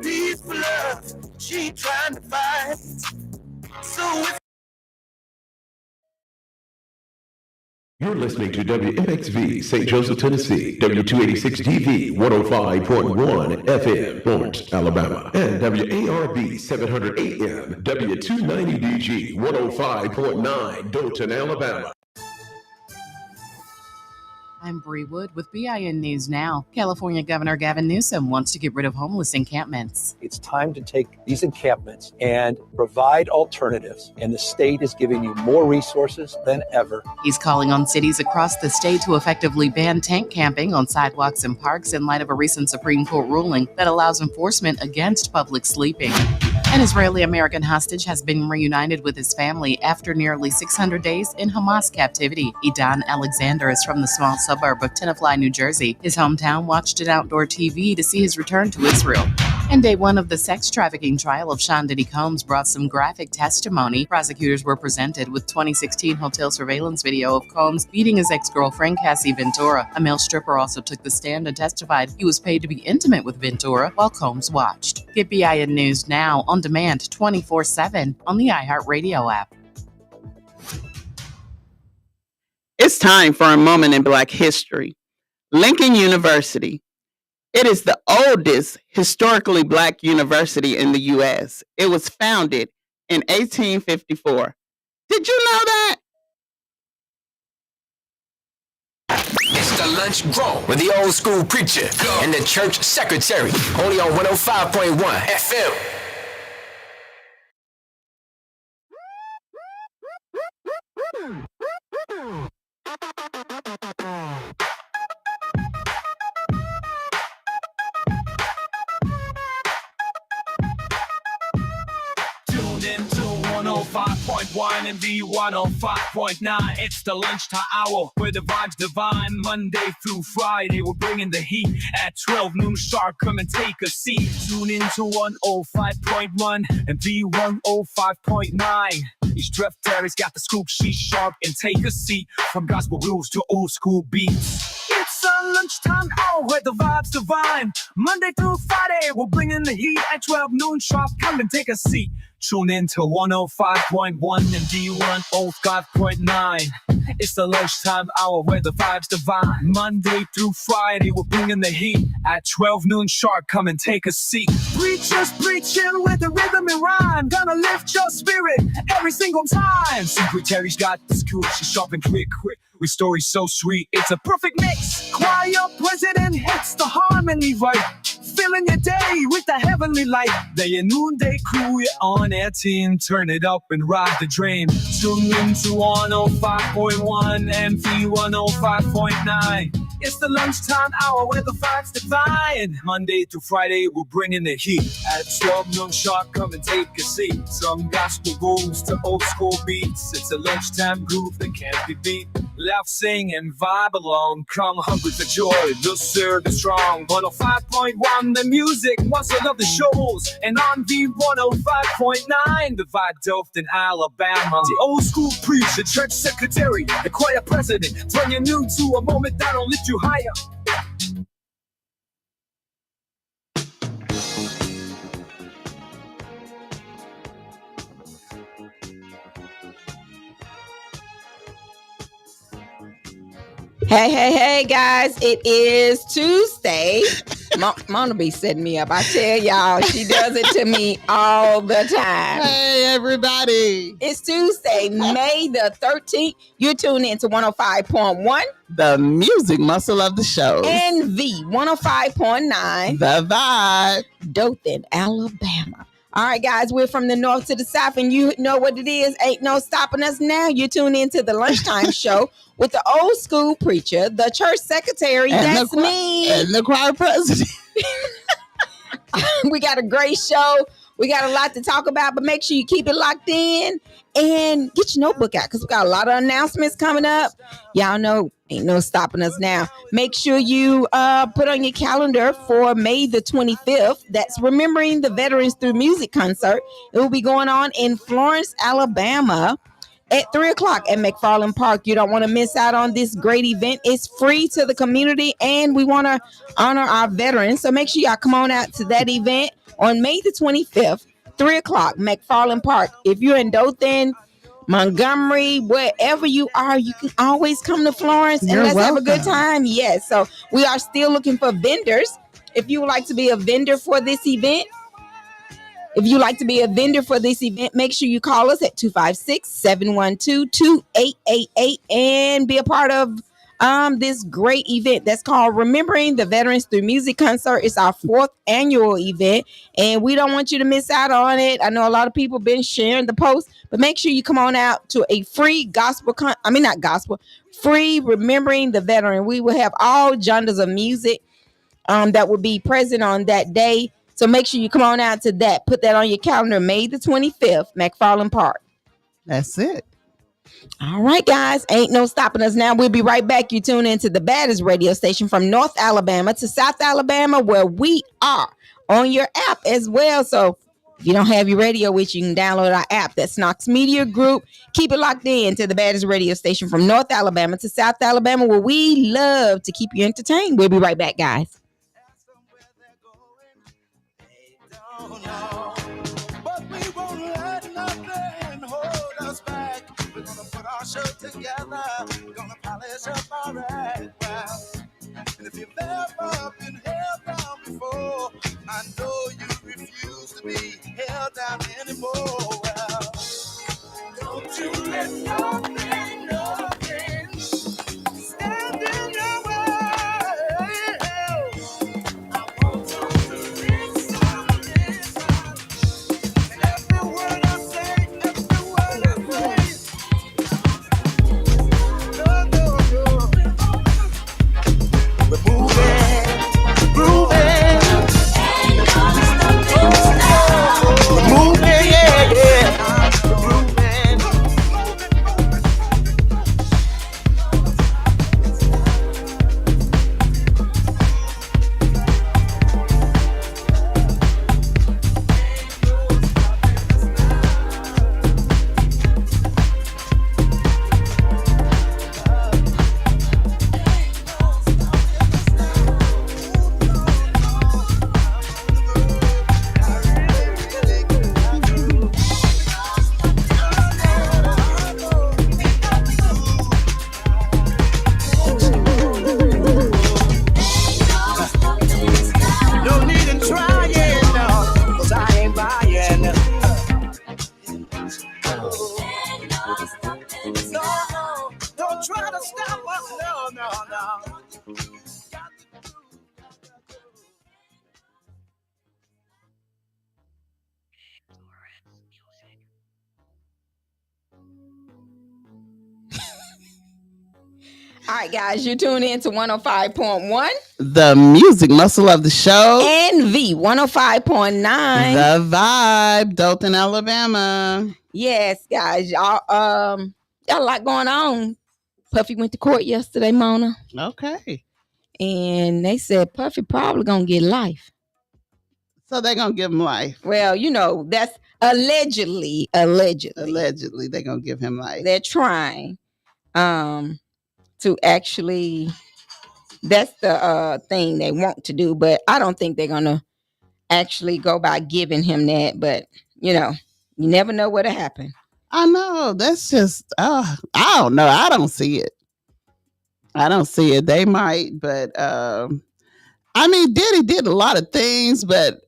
deeds for love she ain't trying to fight. So if You're listening to WMXV, St. Joseph, Tennessee, W286DV 105.1 FM, Florence, Alabama, and WARB 700 AM, W290DG 105.9, Dothan, Alabama. I'm Bree Wood with BIN News Now. California Governor Gavin Newsom wants to get rid of homeless encampments. It's time to take these encampments and provide alternatives, and the state is giving you more resources than ever. He's calling on cities across the state to effectively ban tent camping on sidewalks and parks in light of a recent Supreme Court ruling that allows enforcement against public sleeping. An Israeli-American hostage has been reunited with his family after nearly 600 days in Hamas captivity. Idan Alexander is from the small suburb of Tenafly, New Jersey. His hometown watched an outdoor TV to see his return to Israel. And day one of the sex trafficking trial of Sean Diddy Combs brought some graphic testimony. Prosecutors were presented with 2016 hotel surveillance video of Combs beating his ex-girlfriend, Cassie Ventura. A male stripper also took the stand and testified he was paid to be intimate with Ventura while Combs watched. Get BIN News Now on demand 24/7 on the iHeartRadio app. It's time for a moment in Black history. Lincoln University. It is the oldest historically Black university in the U.S. It was founded in 1854. Did you know that? It's the Lunch Grown with the old school preacher and the church secretary. Only on 105.1 FM. tuned into 105.1 and V105.9. It's the lunchtime hour where the vibe's divine. Monday through Friday, we're bringing the heat. At 12 noon sharp, come and take a seat. Tune into 105.1 and V105.9. Each Trev Terry's got the scoop, she's sharp, and take a seat. From gospel rules to old school beats. It's a lunchtime hour where the vibe's divine. Monday through Friday, we're bringing the heat. At 12 noon sharp, come and take a seat. Tune in to 105.1 and D105.9. It's the lunchtime hour where the vibe's divine. Monday through Friday, we're bringing the heat. At 12 noon sharp, come and take a seat. Preachers preaching with the rhythm and rhyme. Gonna lift your spirit every single time. Secretary's got the scoop, she's sharp and quick. With stories so sweet, it's a perfect mix. Choir president hits the harmony right. Filling your day with the heavenly light. Day and noonday crew, you're on air team. Turn it up and ride the dream. Tune in to 105.1 and V105.9. It's the lunchtime hour where the vibe's divine. Monday through Friday, we're bringing the heat. At 12 noon sharp, come and take a seat. Some gospel rules to old school beats. It's a lunchtime groove that can't be beat. Laugh, sing, and vibe along. Come hungry for joy, the service strong. 105.1, the music, once I love the shows. And on V105.9, the vibe Dothan, Alabama. The old school preacher, church secretary, the choir president. Turn your noon to a moment that'll lift you higher. Hey, guys, it is Tuesday. Mona be setting me up. I tell y'all, she does it to me all the time. Hey, everybody. It's Tuesday, May the 13th. You're tuned into 105.1. The music muscle of the show. And V105.9. The vibe. Dothan, Alabama. All right, guys, we're from the north to the south, and you know what it is. Ain't no stopping us now. You tune into the lunchtime show with the old school preacher, the church secretary. And that's me. And the choir president. We got a great show. We got a lot to talk about, but make sure you keep it locked in and get your notebook out because we got a lot of announcements coming up. Y'all know ain't no stopping us now. Make sure you put on your calendar for May the 25th. That's Remembering the Veterans Through Music concert. It will be going on in Florence, Alabama. at 3 o'clock at McFarland Park. You don't want to miss out on this great event. It's free to the community, and we want to honor our veterans. So make sure y'all come on out to that event on May the 25th, 3 o'clock, McFarland Park. If you're in Dothan, Montgomery, wherever you are, you can always come to Florence and let's have a good time. Yes, so we are still looking for vendors. If you would like to be a vendor for this event, make sure you call us at 256-712-2888 and be a part of this great event that's called Remembering the Veterans Through Music Concert. It's our 4th annual event, and we don't want you to miss out on it. I know a lot of people been sharing the post, but make sure you come on out to a free free Remembering the Veteran. We will have all genres of music that will be present on that day. So make sure you come on out to that. Put that on your calendar, May the 25th, McFarland Park. That's it. All right, guys. Ain't no stopping us now. We'll be right back. You tune into the baddest radio station from North Alabama to South Alabama, where we are on your app as well. So if you don't have your radio with you, can download our app. That's Knox Media Group. Keep it locked in to the baddest radio station from North Alabama to South Alabama, where we love to keep you entertained. We'll be right back, guys. Show together, we're gonna polish up our act well. And if you've ever been held down before, I know you refuse to be held down anymore. Well, don't you let nothing stand in your way. I want you to listen. And every word I say, All right, guys, you tune in to 105.1. The music muscle of the show. And V 105.9. The Vibe, Dothan, Alabama. Yes, guys, y'all got a lot going on. Puffy went to court yesterday, Mona. Okay. And they said Puffy probably gonna get life. So they're gonna give him life. Well, you know, that's allegedly. Allegedly, they're gonna give him life. They're trying to actually, that's the thing they want to do, but I don't think they're gonna actually go by giving him that. But you know, you never know what'll happen. I know. That's just I don't know. I don't see it. They might, but I mean, Diddy did a lot of things, but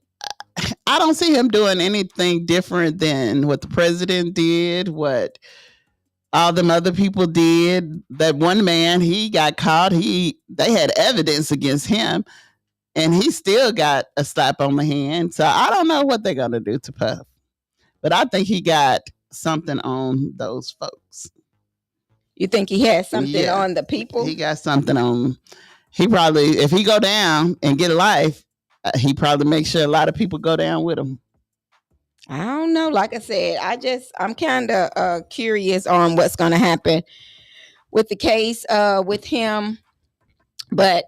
I don't see him doing anything different than what the president did, what all them other people did. That one man, he got caught. They had evidence against him, and he still got a slap on the hand. So I don't know what they're gonna do to Puff, but I think he got something on those folks. You think he has something on the people? He got something on. He probably, if he go down and get a life, he probably make sure a lot of people go down with him. I don't know. Like I said, I'm kind of curious on what's going to happen with the case with him. But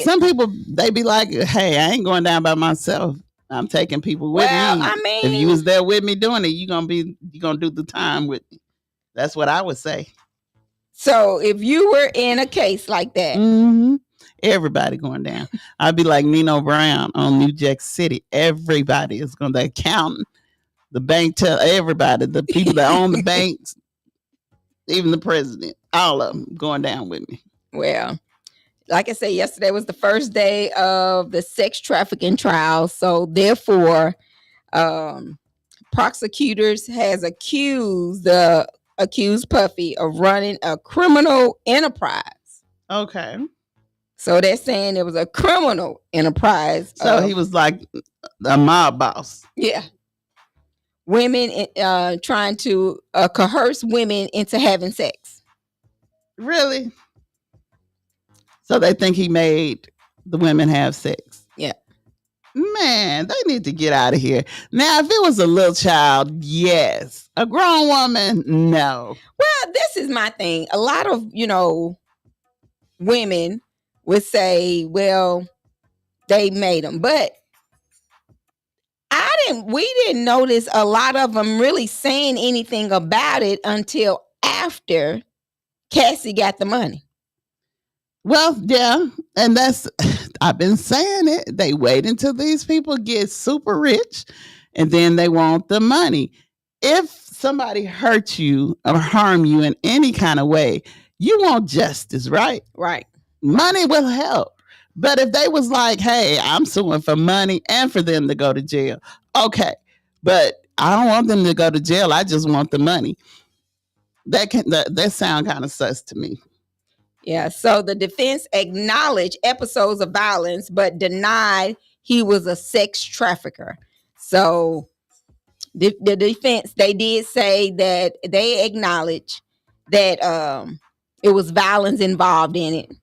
some people, they be like, hey, I ain't going down by myself. I'm taking people with me. I mean, if you was there with me doing it, you're gonna do the time with me. That's what I would say. So if you were in a case like that, everybody going down. I'd be like Nino Brown on New Jack City. Everybody is going to account. The bank tell everybody, the people that own the banks, even the president, all of them going down with me. well, like I said, yesterday was the first day of the sex trafficking trial. So therefore, prosecutors has accused Puffy of running a criminal enterprise. Okay. So they're saying it was a criminal enterprise. So he was like a mob boss. Yeah. Women trying to coerce women into having sex. Really? So they think he made the women have sex. Yeah. Man, they need to get out of here. Now, if it was a little child, yes. A grown woman, no. Well, this is my thing. A lot of, women would say, well, they made them. But we didn't notice a lot of them really saying anything about it until after Cassie got the money. Well, yeah, and that's, I've been saying it. They wait until these people get super rich and then they want the money. If somebody hurt you or harm you in any kind of way, you want justice, right? Right. Money will help. But if they was like, hey, I'm suing for money and for them to go to jail, okay. But I don't want them to go to jail. I just want the money. That sound kind of sus to me. Yeah, so the defense acknowledged episodes of violence, but denied he was a sex trafficker. So the defense, they did say that they acknowledged that it was violence involved in it,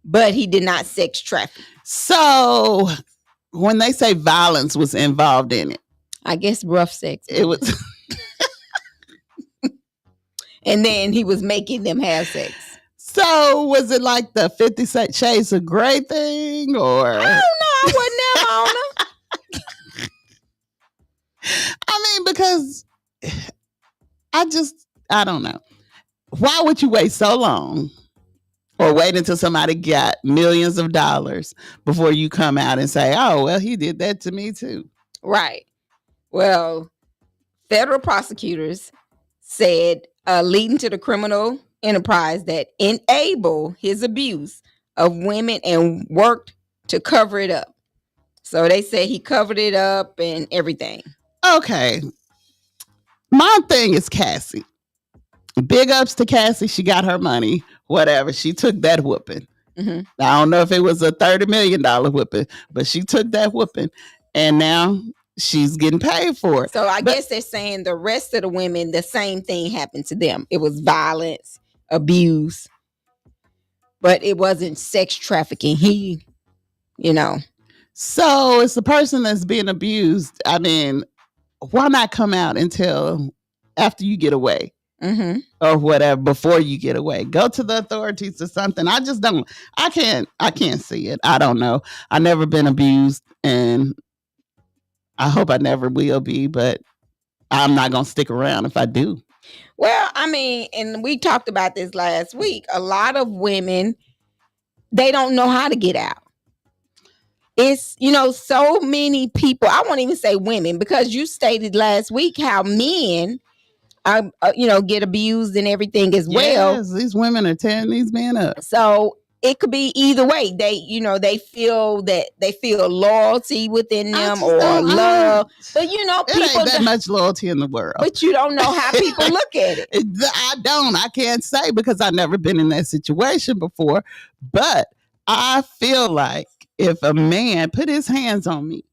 but he did not sex traffic. So when they say violence was involved in it, I guess rough sex. It was. And then he was making them have sex. So was it like the 50 Shades of Grey thing, or? I don't know. I wasn't never on her. I mean, because I don't know. Why would you wait so long or wait until somebody got millions of dollars before you come out and say, oh, well, he did that to me too? Right. Well, federal prosecutors said leading to the criminal enterprise that enable his abuse of women and worked to cover it up. So they say he covered it up and everything. Okay. My thing is Cassie. Big ups to Cassie. She got her money. Whatever. She took that whooping. Mm-hmm. I don't know if it was a $30 million whooping, but she took that whooping. And now she's getting paid for it. So I guess they're saying the rest of the women, the same thing happened to them. It was violence, abuse, but it wasn't sex trafficking. So it's the person that's being abused. I mean, why not come out and tell after you get away? Mm-hmm. Or whatever, before you get away, go to the authorities or something. I can't see it. I don't know. I've never been abused and I hope I never will be, but I'm not going to stick around if I do. Well, I mean, and we talked about this last week. A lot of women, they don't know how to get out. It's, so many people, I won't even say women, because you stated last week how men get abused and everything as well. Yes, these women are tearing these men up. So it could be either way. They feel loyalty within them or love. But it ain't that much loyalty in the world. But you don't know how people look at it. I can't say because I've never been in that situation before. But I feel like if a man put his hands on me,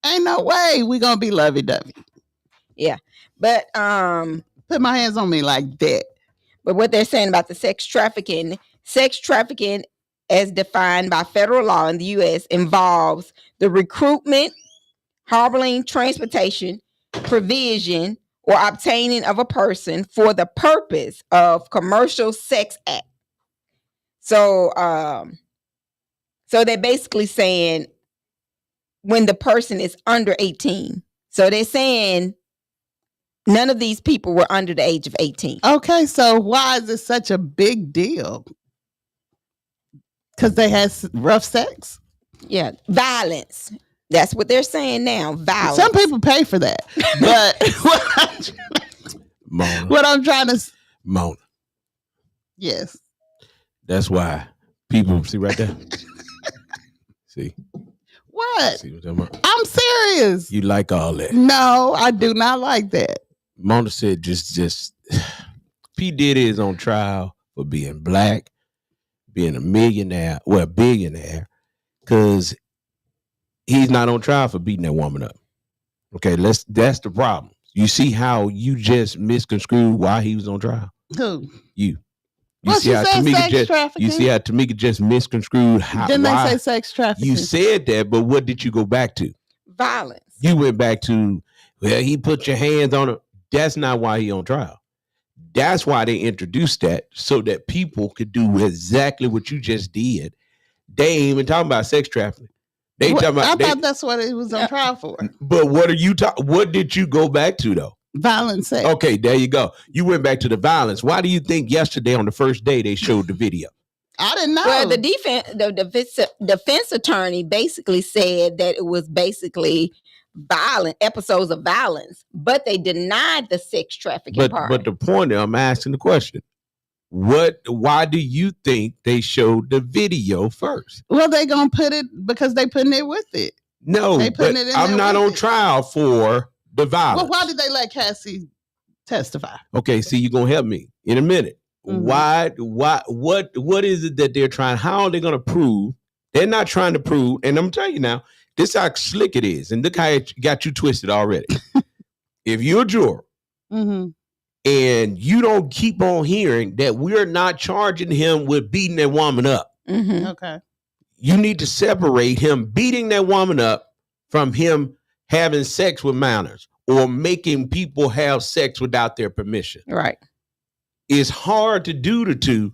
ain't no way we gonna be lovey-dovey. Yeah. But put my hands on me like that. But what they're saying about the sex trafficking as defined by federal law in the U.S. involves the recruitment, harboring, transportation, provision, or obtaining of a person for the purpose of commercial sex act. So they're basically saying when the person is under 18. So they're saying None of these people were under the age of 18. Okay, so why is it such a big deal? Because they had rough sex? Yeah, violence. That's what they're saying now. Violence. Some people pay for that. But Mona. what I'm trying to... Mona. Yes. That's why people, see right there? See? What? See what I'm talking about? I'm serious. You like all that. No, I do not like that. Mona said just P. Diddy is on trial for being black, being a millionaire, well, billionaire, because he's not on trial for beating that woman up. Okay, that's the problem. You see how you just misconstrued why he was on trial? Who? You Well, see how she said sex just trafficking. you see how Tamika just misconstrued how Didn't why they say sex trafficking? you said that, but what did you go back to? Violence. You went back to, well, he put your hands on her. That's not why he on trial. That's why they introduced that, so that people could do exactly what you just did. They ain't even talking about sex trafficking. They What- talking about. I thought that's what it was on trial for. But what are you talking? What did you go back to though? Violent sex. Okay, there you go. You went back to the violence. Why do you think yesterday on the first day they showed the video? I didn't know. Well, the defense attorney basically said that it was basically violent episodes of violence, but they denied the sex trafficking part. But the point I'm asking the question. Why do you think they showed the video first? Well, they gonna put it because they putting it with it. No, They putting but it in I'm there not with on it. trial for the violence. Well, why did they let Cassie testify? Okay, see, you're gonna help me in a minute. Mhm. What is it that they're trying? How are they gonna prove? They're not trying to prove, and I'm telling you now, this how slick it is, and look how it got you twisted already. If you're a juror Mm-hmm. and you don't keep on hearing that we're not charging him with beating that woman up, Mhm. Okay. you need to separate him beating that woman up from him having sex with minors or making people have sex without their permission. Right. It's hard to do the two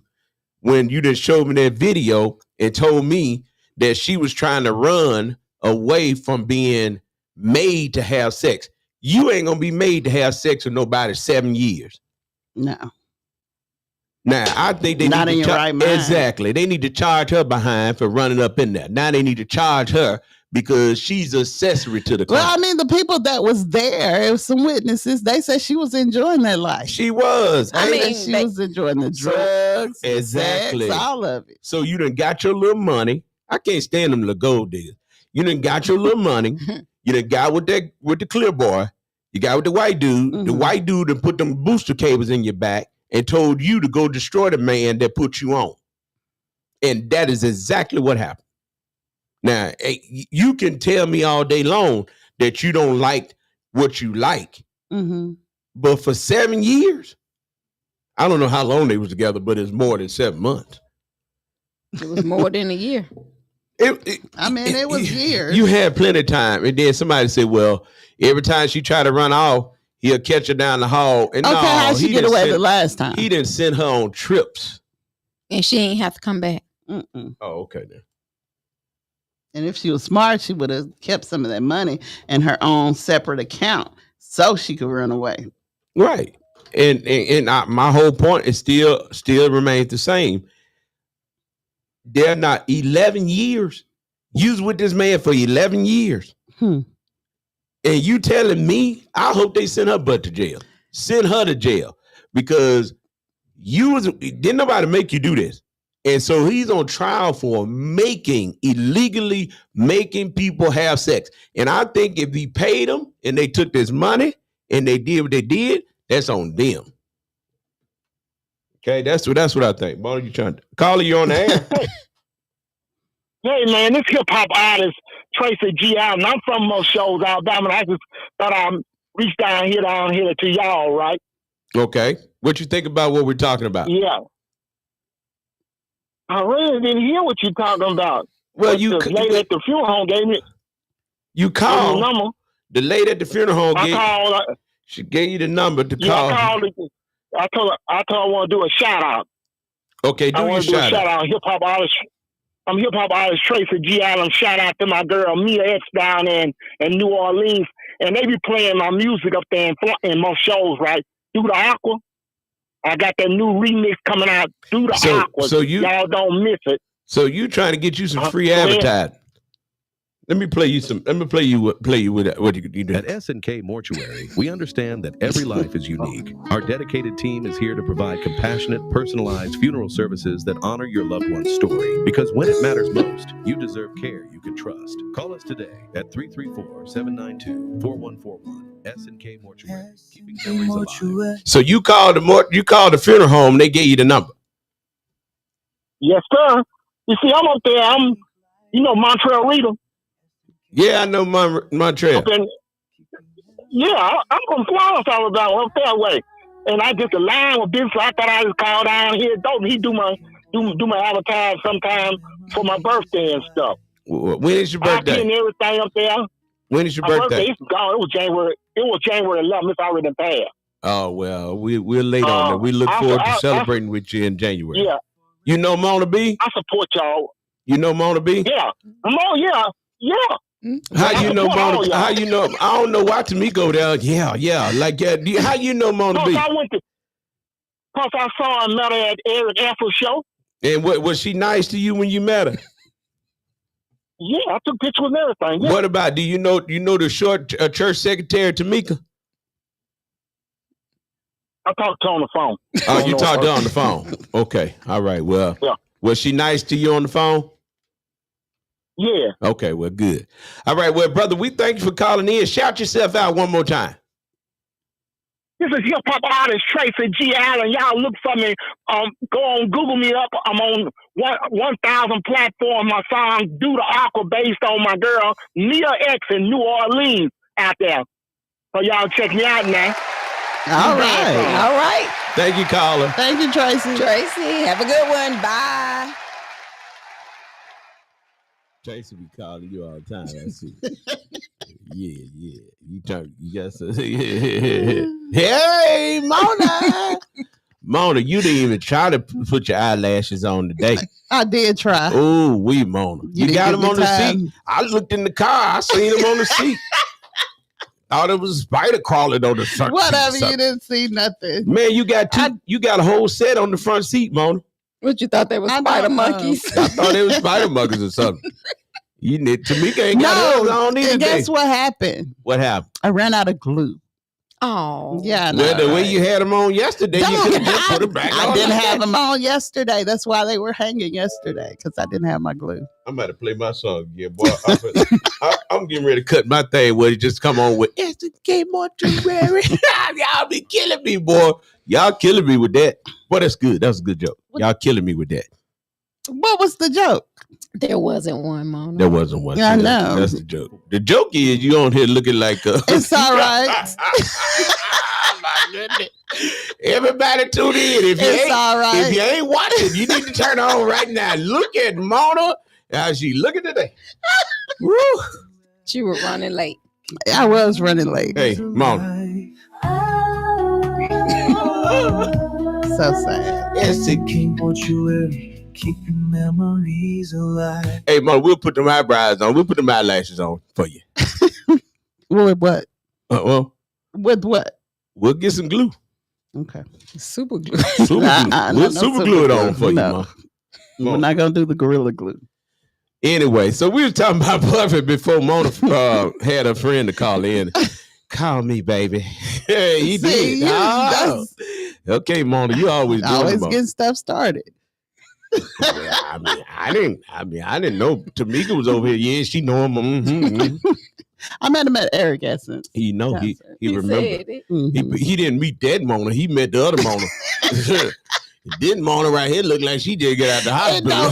when you just showed me that video and told me that she was trying to run away from being made to have sex. You ain't gonna be made to have sex with nobody 7 years. No. Now, I think they Not need in to your right mind. Exactly. They need to charge her behind for running up in there. Now they need to charge her because she's accessory to the crime. Well, I mean, the people that was there, it was some witnesses. They said she was enjoying that life. She was. I They mean, said she they- was enjoying the drugs, the Exactly. sex, all of it. So you done got your little money. I can't stand them little gold diggers. You done got your little money. You done got with the clear boy. You got with the white dude. The Mhm. white dude done put them booster cables in your back and told you to go destroy the man that put you on. And that is exactly what happened. Now, you can tell me all day long that you don't like what you like, Mm-hmm. but for 7 years, I don't know how long they was together, but it's more than 7 months. It was more than a year. I mean, it was years. You had plenty of time. And then somebody said, well, every time she tried to run off, he'll catch her down the hall. And Okay, no, how'd she he get done away sent- the last time? He didn't send her on trips. And she ain't have to come back. Mm-mm. Oh, okay then. And if she was smart, she would have kept some of that money in her own separate account so she could run away. Right. And my whole point is still remains the same. They're not 11 years. You was with this man for 11 years. Hmm. And you telling me, I hope they send her butt to jail. Send her to jail because didn't nobody make you do this. And so he's on trial for illegally making people have sex. And I think if he paid them and they took this money and they did what they did, that's on them. Okay, that's what I think. Why are you trying to call you on the air? Hey man, this hip hop artist Tracy G. Allen. I'm from most shows, Alabama. And I just thought I'd reach down here to y'all, right? Okay. What you think about what we're talking about? Yeah. I really didn't hear what you're talking about. Well, But the lady at the funeral home gave me you the called number. the lady at the funeral home. I called. She gave you the number to Yeah, call. I called. I told her I want to do a shout out. Okay, do I your want to do a shout shout out. out. Hip hop artist. I'm hip hop artist Tracy G. Allen. Shout out to my girl Mia X down in New Orleans. and they be playing my music up there in most shows, right? Through the Aqua. I got that new remix coming out through the Aqua. So y'all don't miss it. So you trying to get you some free advertising? Let me play you with what you do. At S&K Mortuary, we understand that every life is unique. Our dedicated team is here to provide compassionate, personalized funeral services that honor your loved one's story. Because when it matters most, you deserve care you can trust. Call us today at 334-792-4141. S&K Mortuary, keeping memories alive. So you called the funeral home. They gave you the number. Yes, sir. You see, I'm up there. Montreal Reader. Yeah, I know Montreal. I'm from Florence, Alabama, up that way. And I just aligned with this, so I thought I just call down here. He do my advertising sometime for my birthday and stuff. When is your birthday? And everything up there. When is your birthday? It's gone. It was January 11th. It's already been passed. Oh well, we're late on that. We look forward to celebrating with you in January. Yeah. You know Mona B? I support y'all. You know Mona B? Yeah. Yeah. How you know Mona? How you know? I don't know why Tamika go there. Yeah. How you know Mona B? Because I saw her and met her at Eric Effel's show. And what was she nice to you when you met her? Yeah, I took pictures and everything. Yeah. What about? Do you know the short church secretary Tamika? I talked to her on the phone. Oh, you talked to her on the phone. Okay, all right. Well, yeah. Was she nice to you on the phone? Yeah. Okay, well, good. All right, well, brother, we thank you for calling in. Shout yourself out one more time. This is hip hop artist Tracy G. Allen. Y'all look for me. Go on, Google me up. I'm on 1,000 platforms. My song "Do the Aqua" based on my girl Nia X in New Orleans out there. So y'all check me out now. All right. Thank you, caller. Thank you, Tracy. Tracy, have a good one. Bye. Tracy be calling you all the time. I see. Yeah. You got to. Hey, Mona. Mona, you didn't even try to put your eyelashes on today. I did try. Oh, Mona. You got them on the seat. I looked in the car. I seen them on the seat. Thought it was a spider crawling on the front. Whatever, you didn't see nothing. Man, you got a whole set on the front seat, Mona. What you thought they were spider monkeys? I thought they were spider monkeys or something. Tamika ain't got it on either. Guess what happened? What happened? I ran out of glue. Oh. Yeah. Well, the way you had them on yesterday, you could have just put them back on. I didn't have them on yesterday. That's why they were hanging yesterday, because I didn't have my glue. I'm about to play my song again, boy. I'm getting ready to cut my thing where it just come on with S&K Mortuary. Y'all be killing me, boy. Y'all killing me with that. Boy, that's good. That was a good joke. Y'all killing me with that. What was the joke? There wasn't one, Mona. There wasn't one. I know. That's the joke. The joke is you on here looking like it's all right. My goodness. Everybody tune in. If you ain't watching, you need to turn on right now. Look at Mona. How she looking today. Woo. She was running late. I was running late. Hey, Mona. So sad. S&K Mortuary. Keeping memories alive. Hey, Mona, we'll put them eyebrows on. We'll put them eyelashes on for you. With what? With what? We'll get some glue. Okay. Super glue. We'll super glue it on for you, Mona. We're not going to do the Gorilla Glue. Anyway, so we were talking about Buffett before Mona had a friend to call in. Call me, baby. Hey, he did. Okay, Mona, you always getting stuff started. I didn't know Tamika was over here. Yeah, she know him. Mm-hmm. I met him at Eric Essence. He remembered. He didn't meet that Mona. He met the other Mona. This Mona right here look like she did get out the hospital.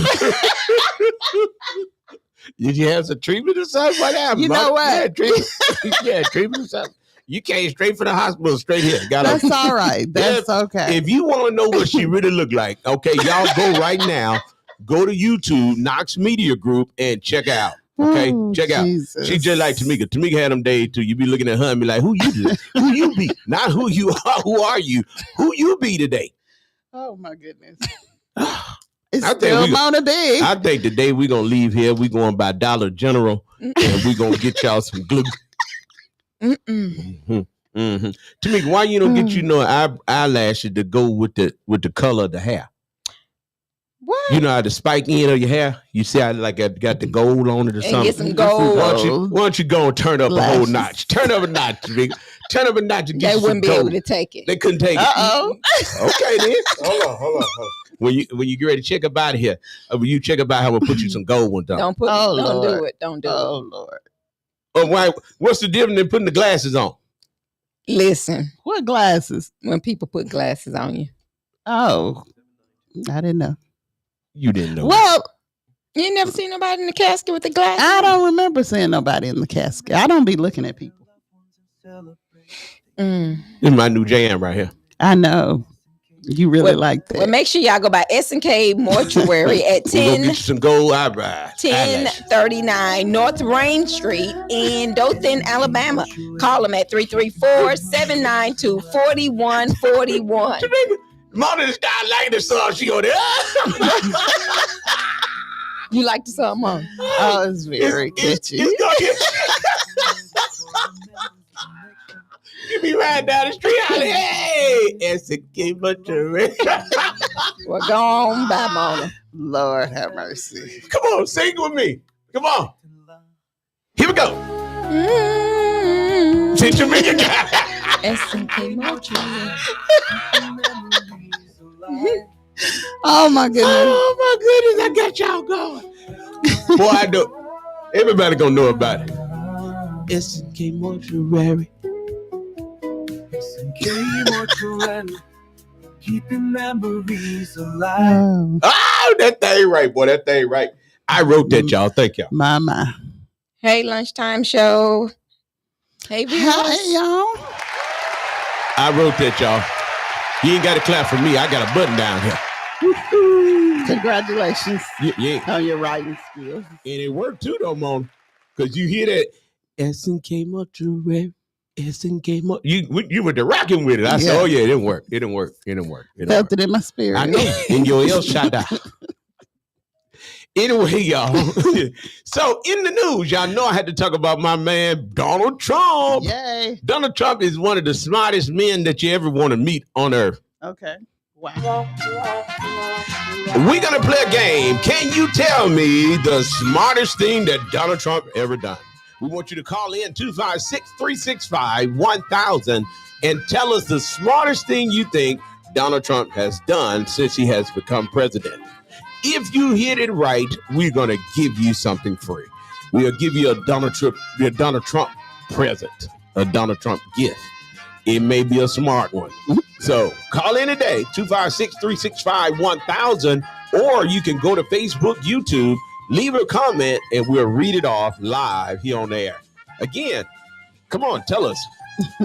Did you have some treatment or something? What happened? You know what? Yeah, treatment or something. You came straight from the hospital, straight here. That's all right. That's okay. If you want to know what she really looked like, okay, y'all go right now. Go to YouTube, Knox Media Group, and check out. Okay, check out. She just like Tamika. Tamika had them days too. You be looking at her and be like, "Who you be? Not who you are. Who are you? Who you be today?" Oh my goodness. It's still Mona B. I think the day we gonna leave here, we going by Dollar General, and we gonna get y'all some glue. Mm-mm. Tamika, why you don't get eyelashes to go with the color of the hair? What? You know how the spike end of your hair? You see how like I got the gold on it or And something? get some gold. Why don't you go and turn up a whole Lashes. notch? Turn up a notch, Tamika. Turn up a notch and get They you some wouldn't be gold. able to take it. They couldn't take it. Uh-oh. Okay then. Hold on. When you get ready to check up out of here, when you check up out, I'm gonna put you some gold ones on. Don't do it. Don't do Oh, it. Lord. Oh, why? What's the difference in putting the glasses on? Listen, What glasses? when people put glasses on you. Oh, I didn't know. You didn't know. Well, You ain't never seen nobody in the casket with the glasses? I don't remember seeing nobody in the casket. I don't be looking at people. Mm. This is my new jam right here. I know. You really like that. Well, make sure y'all go by S&K Mortuary at We're gonna get you some gold eyebrows. 1039 North Rain Street in Dothan, Alabama. Call them at 334-792-4141. Mona just started liking the song. She go there. You like the song, Mom? Oh, it's very catchy. You be riding down the street, hollering, hey, S&K Mortuary. Well, go on by, Mona. Lord have mercy. Come on, sing with me. Come on. Here we go. Mm. Sit your finger. S&K Mortuary. Oh, my goodness. Oh my goodness, I got y'all going. Boy, I know. Everybody gonna know about it. S&K Mortuary. S&K Mortuary, keeping memories alive. Oh, Oh, that thing right, boy. That thing right. I wrote that, y'all. Thank y'all. my. Hey, lunchtime show. Hey, viewers. Hey, y'all. I wrote that, y'all. You ain't got to clap for me. I got a button down here. Congratulations Yeah. on your writing skills. And it worked too, though, Mom. Because you hear that S&K Mortuary. S&K Mortuary. You were the rocking with it. I said, Yeah. oh, yeah, it didn't work. It didn't work. Felt it in my spirit. I know. In your El Shaddai. Anyway, y'all. So in the news, y'all know I had to talk about my man, Donald Trump. Yay. Donald Trump is one of the smartest men that you ever want to meet on earth. Okay. Wow. We're going to play a game. Can you tell me the smartest thing that Donald Trump ever done? We want you to call in 256-365-1000 and tell us the smartest thing you think Donald Trump has done since he has become president. If you hit it right, we're going to give you something free. We'll give you a Donald Trump present, a Donald Trump gift. It may be a smart one. So call in today, 256-365-1000, or you can go to Facebook, YouTube, leave a comment, and we'll read it off live here on air. Again, come on, tell us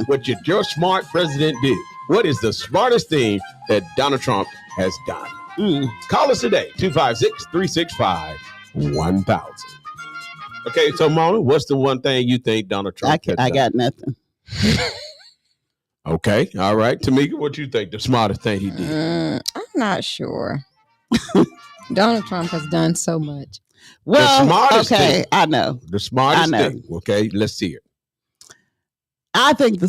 what your smart president did. What is the smartest thing that Donald Trump has done? Call us today, 256-365-1000. Okay, so Mona, what's the one thing you think Donald Trump has I done? got nothing. Okay, all right. Tamika, what you think the smartest thing he did? I'm not sure. Donald Trump has done so much. Well, smartest okay, thing. I know. The smartest I know. thing. Okay, let's see it. I think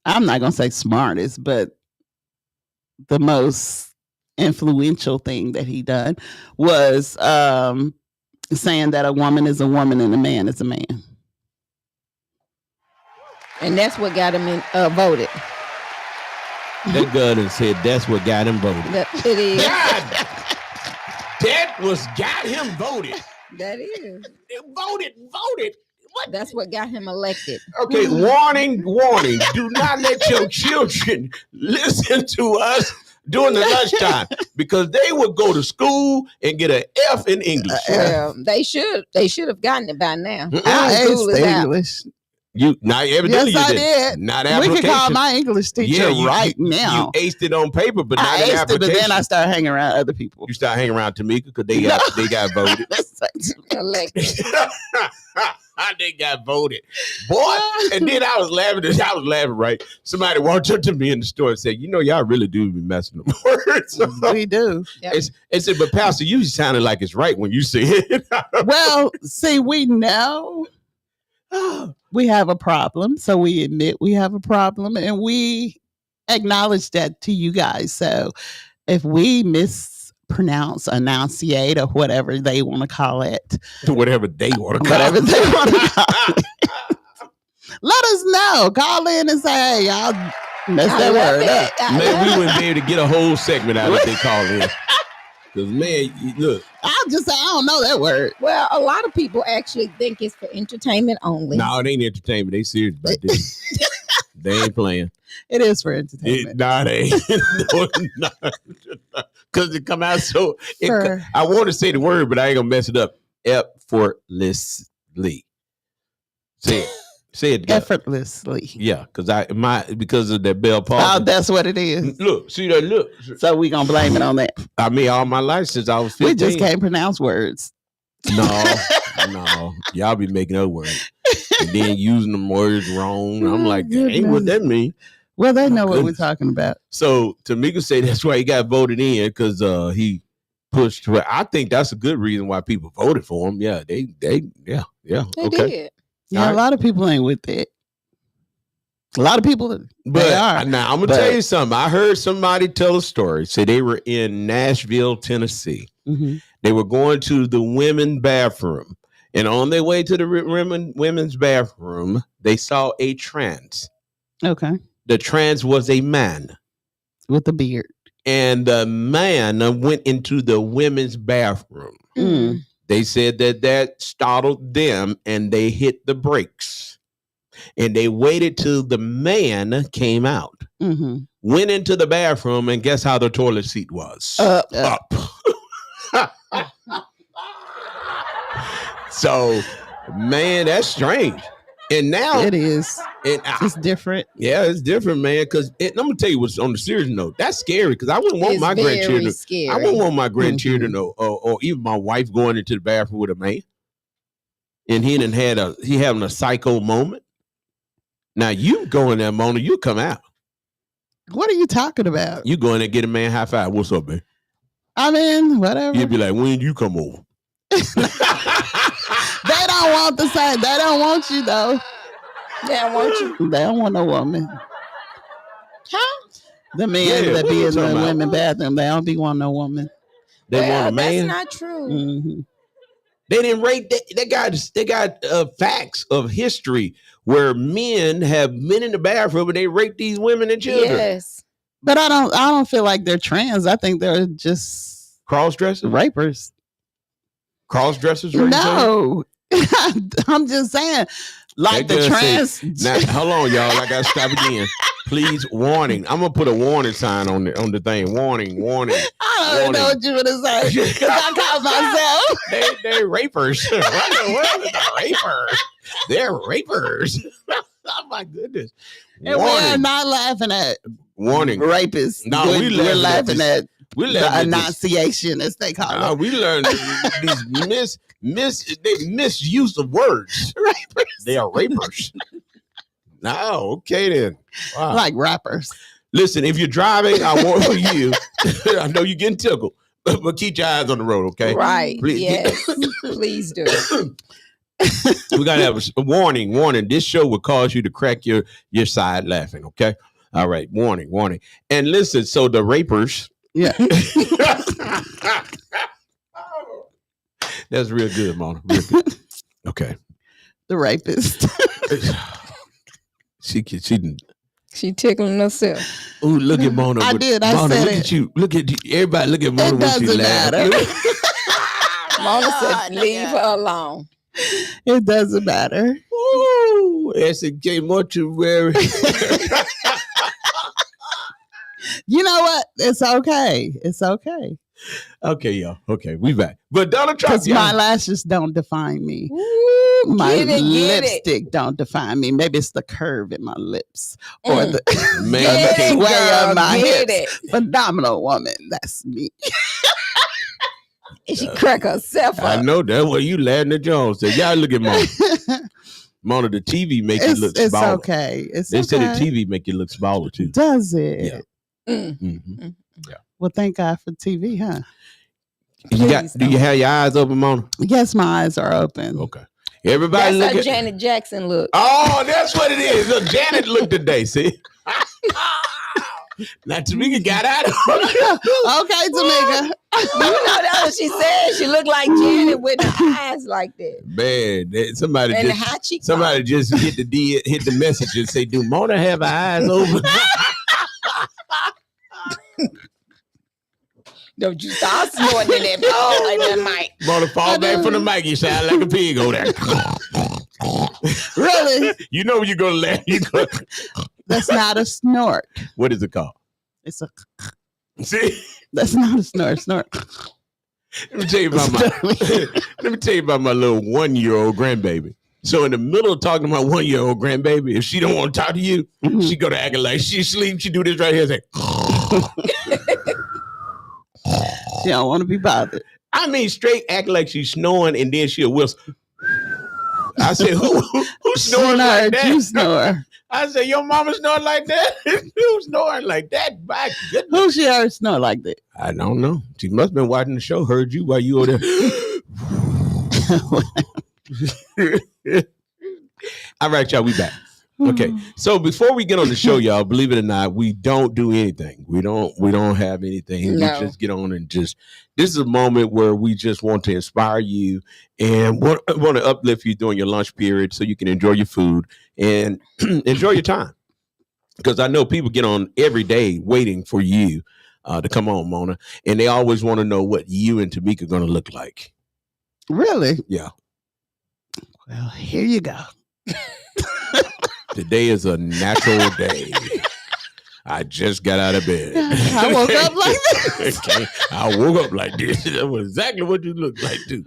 I'm not gonna say smartest, but the most influential thing that he done was saying that a woman is a woman and a man is a man. And that's what got him voted. That girl done said that's what got him voted. It is. God, that was got him voted. That is. Voted. What? That's what got him elected. Okay, warning. Do not let your children listen to us during the lunchtime because they will go to school and get an F in English. Well, they should have gotten it by now. I School is aced out. English. You not evidently Yes, I you did. Not We application. can call my English teacher you now. You aced it on paper, but not I in aced it, application. but then I started hanging around other people. You start hanging around Tamika because they got voted. Elected. They got voted, boy. And then I was laughing. Right? Somebody walked up to me in the store and said, "You know, y'all really do be messing up words." We do. It said, "But Pastor, you sounded like it's right when you say it." Well, see, we know We have a problem. So we admit we have a problem and we acknowledge that to you guys. So if we mispronounce, enunciate, or whatever they want to call it, Whatever they want to call whatever it. they want to call it, let us know. Call in and say, hey, y'all messed I that love word it. up. I Man, love we it. wouldn't be able to get a whole segment out of they call in. Because, man, look. I'll just say, I don't know that word. Well, a lot of people actually think it's for entertainment only. No, it ain't entertainment. They serious about this. They ain't playing. It is for entertainment. Nah, they ain't. No, because it come out so. For- I want to say the word, but I ain't gonna mess it up. Effortlessly. Say it. Say it together. Effortlessly. Yeah, because of that Bell Oh, Palsy. that's what it is. Look, see that? Look. So we gonna blame it on that. I mean, all my life since I was 15. We just can't pronounce words. No, y'all be making up words and then using them words wrong. I'm like, that ain't what that mean. Well, they know what we're goodness. talking about. So Tamika say that's why he got voted in because he pushed. I think that's a good reason why people voted for him. Yeah, they They okay. did. Yeah, All a right. lot of people ain't with it. A lot of people, they But are. now I'm gonna But- tell you something. I heard somebody tell a story. Say they were in Nashville, Tennessee. Mhm. They were going to the women's bathroom, and on their way to the women's bathroom, they saw a trans. Okay, The trans was a man, with the beard. and the man went into the women's bathroom. Mm. They said that startled them, and they hit the brakes. And they waited till the man came out, Mm-hmm. went into the bathroom, and guess how the toilet seat was? Up. Up. So, man, that's strange. And now, It is. and It's different. yeah, it's different, man. Because I'm gonna tell you what's on the serious note. That's scary. Because I wouldn't want It's my very grandchildren. scary. I wouldn't want my grandchildren or even my wife going into the bathroom with a man, and he having a psycho moment. Now you go in there, Mona. You come out. What are you talking about? You go in there, get a man high five. What's up, man? I mean, whatever. You'd be like, when you come over? They don't want the same. They don't want you though. They don't want you. They don't want no woman. Huh? The men Yeah, that what be you in the talking about? women bathroom, they don't be want no woman. They Well, want a man. That's not true. Mm-hmm. They didn't rate that. They got facts of history where men have been in the bathroom and they rape these women and children. Yes. But I don't feel like they're trans. I think they're just Cross dressers. rapers. Cross dressers. No. I'm just saying, like That the girl trans. Now, hold on, y'all. I gotta stop again. Please, warning. I'm gonna put a warning sign on the thing. Warning. I don't even know what you want to say. Because I call myself. They're rapers. What in the world is a rapers? They're rapers. Oh my goodness. And we're not laughing at Warning. rapists. No, we're laughing at We the laughing at this. enunciation, as they call it. We learned these misuse of words. Rapers. They are rapers. No, okay then. Wow. Like rappers. Listen, if you're driving, I want for you. I know you're getting tickled, but keep your eyes on the road, okay? Right. Please. Yes. Please do. We gotta have a warning. This show will cause you to crack your side laughing, okay? All right, warning. And listen, so the rapers. Yeah. That's real good, Mona. Real good. Okay. The rapist. She didn't. She tickling herself. Ooh, look at Mona. I did. I Mona, said look it. at you. Look at you. Everybody look at Mona It when she doesn't laughs. matter. Mona said, leave her alone. It doesn't matter. Ooh, S&K mortuary. You know what? It's okay. It's okay. Okay, y'all. Okay, we back. But Donald Trump, Because my lashes don't define me. Ooh, My get it. lipstick don't define me. Maybe it's the curve in my lips or Mm. the man, Get look it, at- way girl, of my get hips. Phenomenal woman. That's me. And she crack herself I up. know that. What you laughing at Jones said. Y'all look at Mona. Mona, the TV make you look it's smaller. okay. It's They okay. said the TV make you look smaller too. Does it? Yeah. Mm. Mhm. Well, thank God for TV, huh? You got? Please Do you don't. have your eyes open, Mona? Yes, my eyes are open. Okay. Everybody That's look how at. Janet Jackson look. Oh, that's what it is. Look, Janet looked today. See. Now Tamika got out of Okay, Tamika. You know that's what she said. She looked like Janet with her eyes like that. Man, somebody And the just high cheek. somebody just hit the message and say, "Do Mona have her eyes open?" Don't you start snorting in that ball in that mic. Mona fall back from the mic. You sound like a pig over there. Really? You know when you're gonna laugh. That's not a snort. What is it called? It's a. See, That's not a snort. Snort. let me tell you about my little 1-year-old grandbaby. So in the middle of talking to my 1-year-old grandbaby, if she don't want to talk to you, she go to acting like she sleep. She do this right here. Say, She don't want to be bothered. I mean, straight act like she's snoring, and then she'll whistle. I said, who snoring like that? You snore. I said, your mama snoring like that? Who snoring like that? My goodness. Who she heard snore like that? I don't know. She must have been watching the show, heard you while you were there. All right, y'all, we back. Okay, so before we get on the show, y'all, believe it or not, we don't do anything. We don't have anything. No. We just get on and this is a moment where we just want to inspire you and want to uplift you during your lunch period so you can enjoy your food and enjoy your time. Because I know people get on every day waiting for you to come on, Mona, and they always want to know what you and Tamika are going to look like. Really? Yeah. Well, here you go. Today is a natural day. I just got out of bed. I woke up like this. Okay. I woke up like this. That was exactly what you look like, too.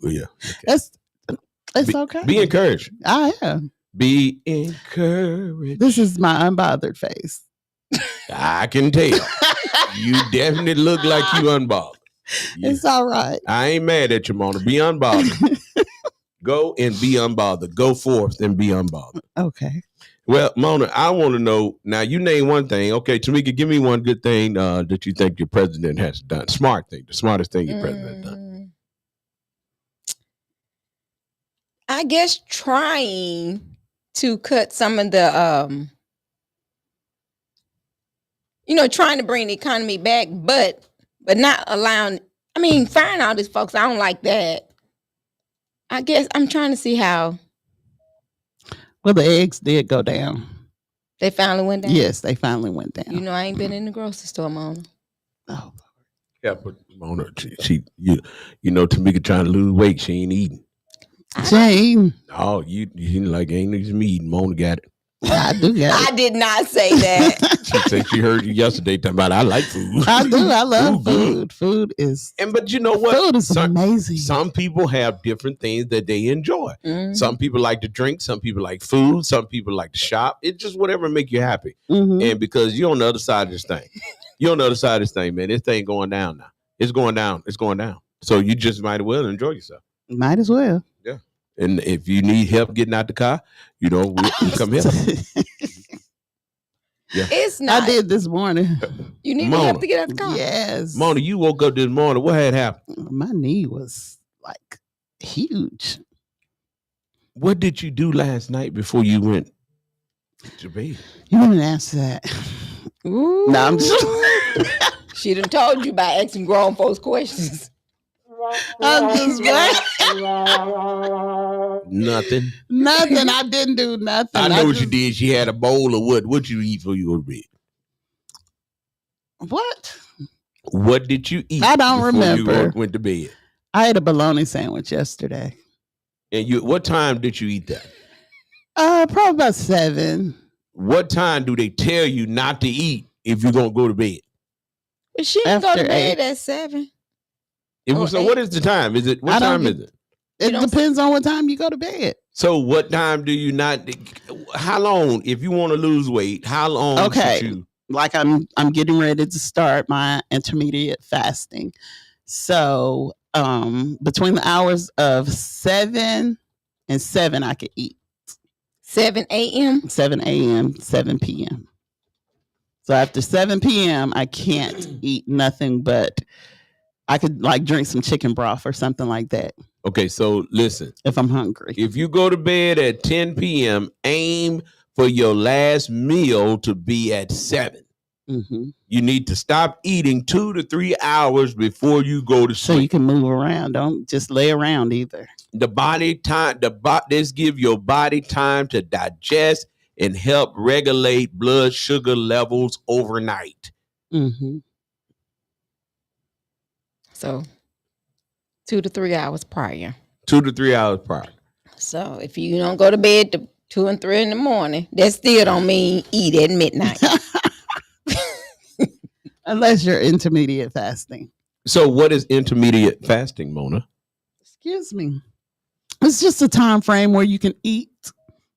Yeah. It's okay. Be encouraged. I am. Be encouraged. This is my unbothered face. I can tell. You definitely look like you unbothered. Yeah. It's all right. I ain't mad at you, Mona. Be unbothered. Go and be unbothered. Go forth and be unbothered. Okay. Well, Mona, I want to know, now you name one thing. Okay, Tamika, give me one good thing that you think your president has done. Smart thing, the smartest thing your president done. I guess trying to cut some of the, trying to bring the economy back, but not allowing, firing all these folks. I don't like that. I guess I'm trying to see how. Well, the eggs did go down. They finally went down? Yes, they finally went down. You know, I ain't been in the grocery store, Mona. Oh. Yeah, but Mona, she Tamika trying to lose weight. She ain't eating. Jane. Oh, you like ain't even eating. Mona got it. I do get it. I did not say that. She said she heard you yesterday talking about I like food. I do. I love food. Food is. But you know what? Food is amazing. Some people have different things that they enjoy. Mm-hmm. Some people like to drink. Some people like food. Some people like to shop. It's just whatever make you happy. Mm-hmm. And because you're on the other side of this thing. You're on the other side of this thing, man. This thing going down now. It's going down. It's going down. So you just might as well enjoy yourself. Might as well. Yeah. And if you need help getting out the car, we'll come help. Yeah. It's not. I did this morning. You need Mona. help to get out of the car. Yes. Mona, you woke up this morning. What had happened? My knee was like huge. What did you do last night before you went to bed? You didn't answer that. Ooh. No, I'm just. She done told you by asking grown folks questions. I'm just Nothing. Nothing. I didn't do nothing. I know what you did. She had a bowl of what? What'd you eat before you go to bed? What? What did you eat? I don't before remember. You went to bed. I ate a bologna sandwich yesterday. And what time did you eat that? Probably about 7. What time do they tell you not to eat if you're gonna go to bed? But she didn't go After to bed 8. at 7. So what is the time? Is it what I don't time is it? It depends on what time you go to bed. So what time do you not? How long, if you want to lose weight? How long? Okay. Should you? Like I'm getting ready to start my intermediate fasting. So between the hours of 7 and 7, I could eat. 7 a.m. 7 a.m. 7 p.m. So after 7 p.m., I can't eat nothing but I could like drink some chicken broth or something like that Okay, so listen. if I'm hungry. If you go to bed at 10 p.m., aim for your last meal to be at 7. Hmm. You need to stop eating 2 to 3 hours before you go to So you sleep. can move around. Don't just lay around either. This give your body time to digest and help regulate blood sugar levels overnight. Hmm. So 2 to 3 hours prior. 2 to 3 hours prior. So if you don't go to bed to 2 and 3 in the morning, that still don't mean eat at midnight. Unless you're intermediate fasting. So what is intermediate fasting, Mona? Excuse me. It's just a time frame where you can eat,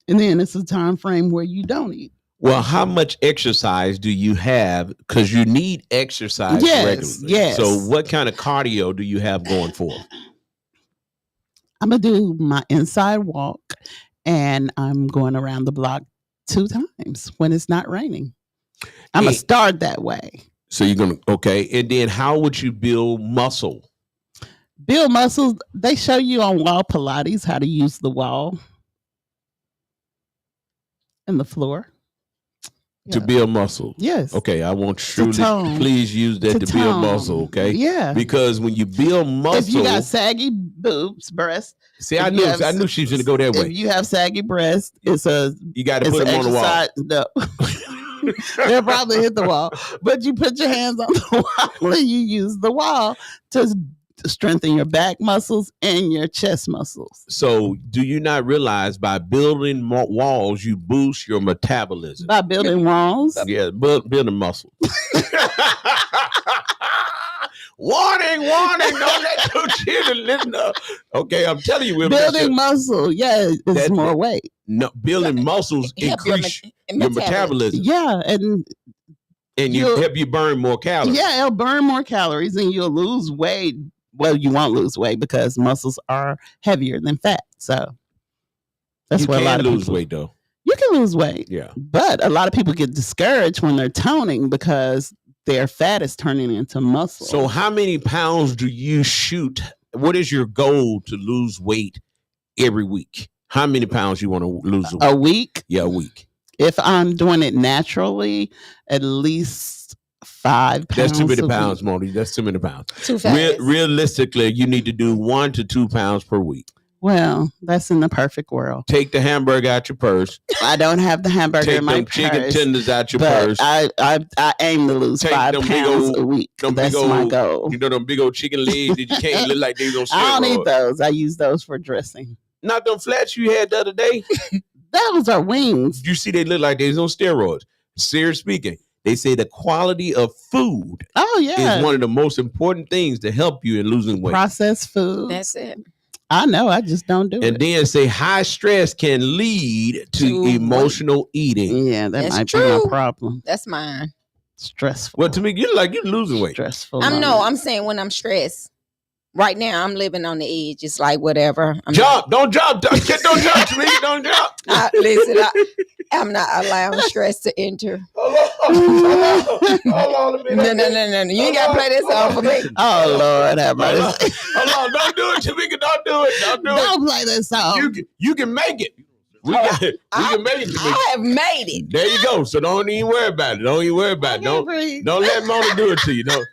and then it's a time frame where you don't eat. Well, how much exercise do you have? Because you need exercise Yes, regularly. yes. So what kind of cardio do you have going for? I'm gonna do my inside walk, and I'm going around the block 2 times when it's not raining. I'm gonna Hey. start that way. So you're going to, okay. And then how would you build muscle? Build muscles. They show you on Wall Pilates how to use the wall and the floor. To Yeah. build muscle. Yes. Okay, I want To truly, tone. please use that to build tone. muscle, okay? Yeah. Because when you build muscle, If you got saggy boobs, breasts. see, if I you have knew she was going to go that If way. you have saggy breasts, it's a You got to it's put an them on the wall. exercise. No. They'll probably hit the wall, but you put your hands on the wall and you use the wall to strengthen your back muscles and your chest muscles. So, do you not realize by building walls, you boost your metabolism? By building walls. Yeah, building muscle. Warning! Don't let your children listen up. Okay, I'm telling you, Building muscle, yeah, it's That's- more weight. no, building muscles Help your increase met- your metabolism, Yeah, and and you you'll- help you burn more calories. yeah, it'll burn more calories and you'll lose weight. Well, you won't lose weight because muscles are heavier than fat. So that's you where a lot can of lose people, weight though. You can lose weight. Yeah. But a lot of people get discouraged when they're toning because their fat is turning into muscle. So, how many pounds do you shoot? What is your goal to lose weight every week? How many pounds you want to lose? a week, Yeah, a week. if I'm doing it naturally, at least 5 pounds. That's too many a pounds, week. Moni. That's too many pounds. Too fast. Realistically, you need to do 1 to 2 pounds per week. Well, that's in the perfect world. Take the hamburger out your purse. I don't have the hamburger Take in my them chicken purse, tenders out your but purse. I aim to lose Take 5 them big pounds old- a week. them That's big my old- goal. You know them big old chicken legs that you can't look like they on steroids. I don't eat those. I use those for dressing. Not them flats you had the other day. Those are wings. You see, they look like they was on steroids. Serious speaking, they say the quality of food Oh yeah, is one of the most important things to help you in losing weight. processed food. That's it. I know. I just don't do And it. then say high stress can lead to To emotional eating. Yeah, that That's might be true. my problem. That's mine. Stressful. Well, to me, you're like you're losing weight. Stressful. I'm saying when I'm stressed. Right now, I'm living on the edge. It's like whatever. Don't jump. Don't jump to me. Don't jump. Listen, I'm not allowing stress to enter. Hold on a minute. No. You ain't gotta play this song for me. Oh Lord, have mercy. Hold on. Don't do it, Tamika. Don't do it. Don't do it. Don't play this song. You can make it. We can make it. Tamika. I have made it. There you go. So don't even worry about it. Don't even worry about it. Don't let Mona do it to you. Don't.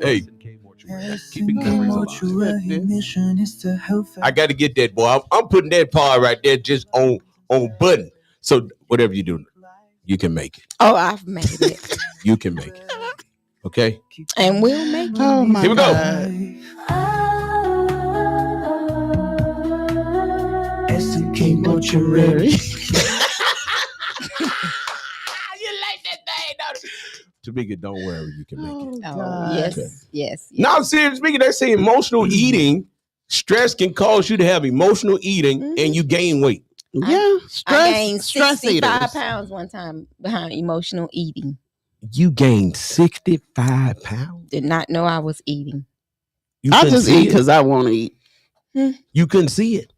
Hey, Keeping memories alive. I got to get that, boy. I'm putting that part right there just on button. So whatever you do, you can make it. Oh, I've made it. You can make it. Okay. And we'll make it. Oh my Here we go. God. Mortuary. Tamika, don't worry. You can make it. Oh, Oh, God. yes. No, I'm serious speaking. They say emotional eating, stress can cause you to have emotional eating and you gain weight. Yeah, I gained stress 65 eaters. pounds one time behind emotional eating. You gained 65 pounds. Did not know I was eating. You I couldn't just see eat it? because I want to eat. You couldn't see it.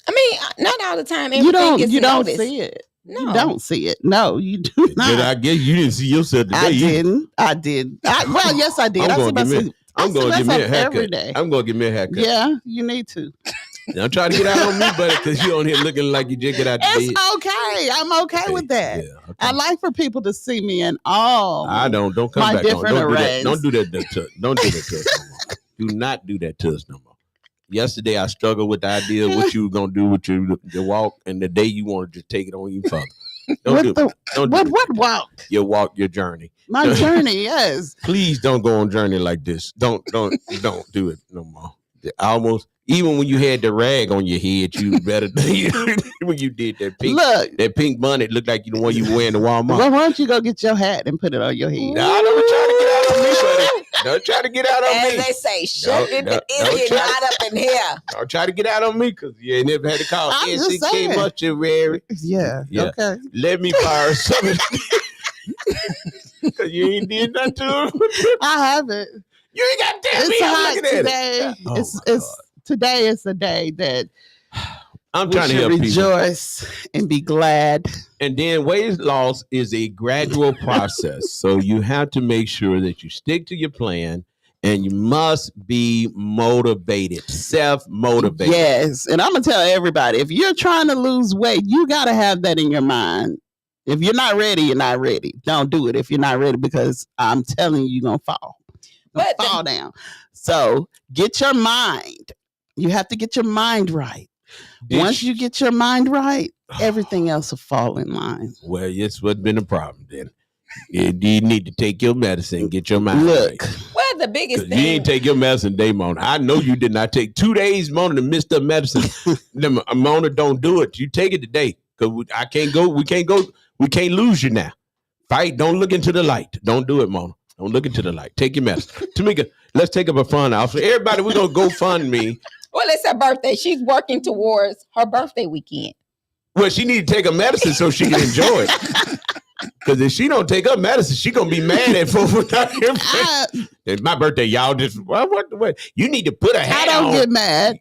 I mean, not all the time. You don't. Gets You don't noticed. see it. No. You don't see it. No, you do But I not. guess you didn't see yourself today. I didn't. I did. Well, yes, I did. I'm I see going to myself. admit, I'm going to give me a haircut. every day. I'm going to give me a haircut. Yeah, you need to. Don't try to get out on me, buddy, because you on here looking like you just get out the bed. It's okay. I'm okay with that. Yeah, okay. I like for people to see me in all. I don't come my back on. different Don't do that. arrays. Don't do that to don't do that to us no more. Do not do that to us no more. Yesterday I struggled with the idea of what you were gonna do with your walk, and the day you want to just take it on you further. What walk? Your walk, your journey. My journey, yes. Please don't go on journey like this. Don't do it no more. Almost even when you had the rag on your head, you better when you did that pink bonnet looked like the one you were wearing to Walmart. Well, why don't you go get your hat and put it on your head? No, don't try to get out on me, buddy. Don't try to get out on As me. they say, shut Don't it try- not up in here. Don't try to get out on me because you ain't never had to call I'm just NCK saying. Mortuary. Yeah. Okay. Let me fire something. Because you ain't did nothing to him. I haven't. You ain't got to tell me. It's I'm hot looking at today. it. Oh, It's today is the day that I'm we trying to should help people. rejoice and be glad. And then weight loss is a gradual process. So you have to make sure that you stick to your plan and you must be motivated, self-motivated. Yes. And I'm going to tell everybody, if you're trying to lose weight, you got to have that in your mind. If you're not ready, you're not ready. Don't do it if you're not ready, because I'm telling you, you're going to fall. Fall down. So get your mind. You have to get your mind right. Once you get your mind right, everything else will fall in line. Well, it's what's been the problem then. You need to take your medicine, get your mind Look. right. Well, the biggest 'Cause thing. you ain't take your medicine day, Mona. I know you did not take 2 days, Mona, to miss the medicine. Mona, don't do it. You take it today. Because I can't go. We can't go. We can't lose you now. Fight. Don't look into the light. Don't do it, Mona. Don't look into the light. Take your medicine. Tamika, let's take up a fund out. So everybody, we're going to go fund me. Well, it's her birthday. She's working towards her birthday weekend. Well, she need to take her medicine so she can enjoy it. Because if she don't take her medicine, she gonna be mad at folks without her. It's my birthday, y'all. Just what? You need to put a hat on. I don't get mad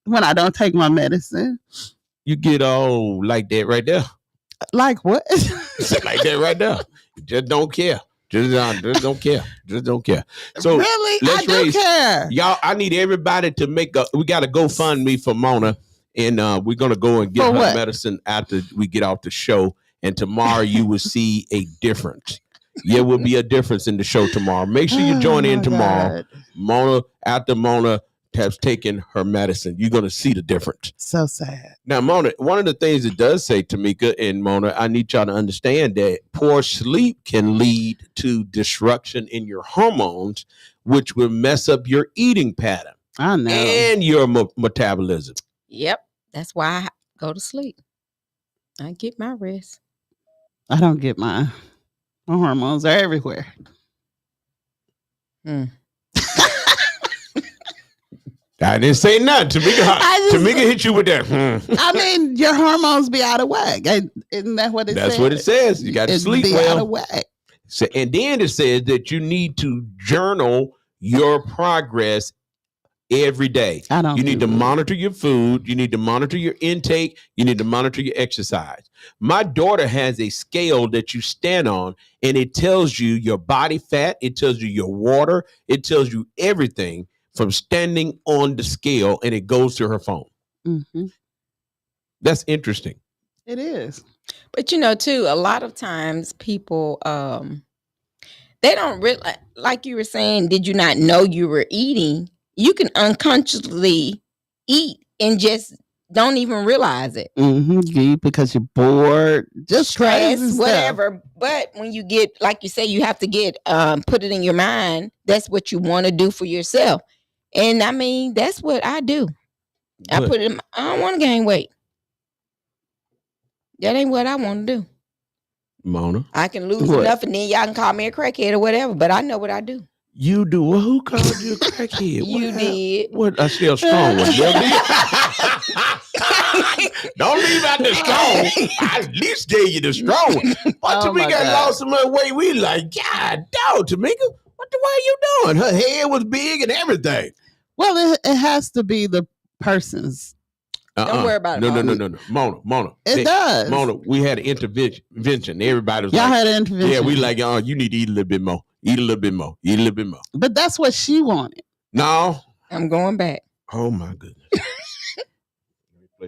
when I don't take my medicine. You get all like that right there. Like what? Like that right there. Just don't care. Just don't care. Just don't care. So really, I do care. Y'all, I need everybody to we got to GoFundMe for Mona, and we're gonna go and get her medicine after we get off the show. And tomorrow you will see a difference. There will be a difference in the show tomorrow. Make sure you join in tomorrow. God. Mona, after Mona has taken her medicine, you're going to see the difference. So sad. Now, Mona, one of the things it does say, Tamika and Mona, I need y'all to understand that poor sleep can lead to disruption in your hormones, which will mess up your eating pattern. I know. And your metabolism. Yep. That's why I go to sleep. I get my rest. I don't get mine. My hormones are everywhere. I didn't say nothing. Tamika hit you with that. I mean, your hormones be out of whack. Isn't that what it says? That's what it says. You got to sleep well. Out of whack. So, and then it says that you need to journal your progress every day. You need to monitor your food. You need to monitor your intake. You need to monitor your exercise. My daughter has a scale that you stand on, and it tells you your body fat. It tells you your water. It tells you everything from standing on the scale, and it goes to her phone. Mm-hmm. That's interesting. It is. But too, a lot of times people, they don't really, like you were saying, did you not know you were eating? You can unconsciously eat and just don't even realize it. Mm-hmm. You eat because you're bored, just stress, whatever. But when you get, like you say, you have to get put it in your mind. That's what you want to do for yourself. And I mean, that's what I do. I put it in. I don't want to gain weight. That ain't what I want to do. Mona, I can lose enough, and then y'all can call me a crackhead or whatever. But I know what I do. You do? Well, who called you a crackhead? You did. What? I see a strong one. Don't leave out the strong. I at least gave you the strong one. But Tamika lost some weight. We like, God, dog, Tamika, what the way you doing? Her head was big and everything. Well, it has to be the person's. Don't worry about it. No. Mona. It does. Mona, we had an intervention. Everybody was Y'all like, had an intervention. yeah, we like, you need to eat a little bit more. Eat a little bit more. Eat a little bit more. But that's what she wanted. No. I'm going back. Oh my goodness.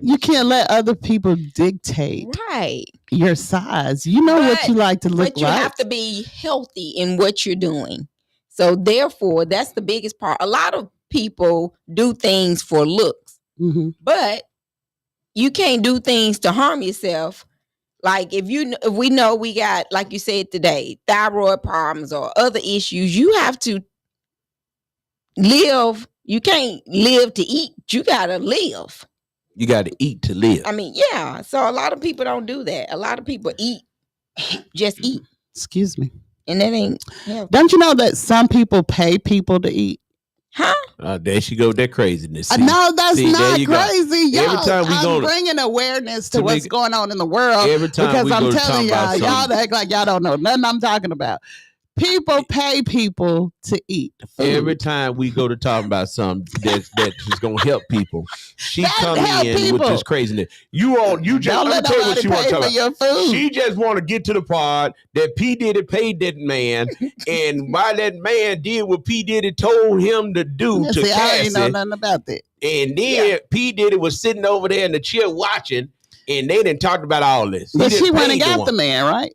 You can't let other people dictate Right. your size. You know what But- you like to look But you like. have to be healthy in what you're doing. So therefore, that's the biggest part. A lot of people do things for looks, Mhm. but you can't do things to harm yourself. Like if we know we got, like you said today, thyroid problems or other issues, you have to live. You can't live to eat. You gotta live. You got to eat to live. I mean, yeah. So a lot of people don't do that. A lot of people eat, just eat, Excuse me. and that ain't healthy. Don't you know that some people pay people to eat? Huh? There she go, that craziness. See? No, that's See, there not you go. crazy. Y'all, Every time we I'm go to- bringing awareness to to what's make- going on in the world. Every time Because we I'm go to telling talk about y'all something, act like y'all don't know nothing I'm talking about. People pay people to eat food. every time we go to talk about something that's gonna help people, she That come help in with people. this craziness. You just Don't let let me tell you what nobody she want pay to talk for about. your food. She just want to get to the part that P Diddy paid that man, and why that man did what P Diddy told him to do to See, I ain't know Cassie, nothing about that. and then P Diddy was sitting over there in the chair watching, and they didn't talk about all this. He But didn't she went pay and got the one. man, right?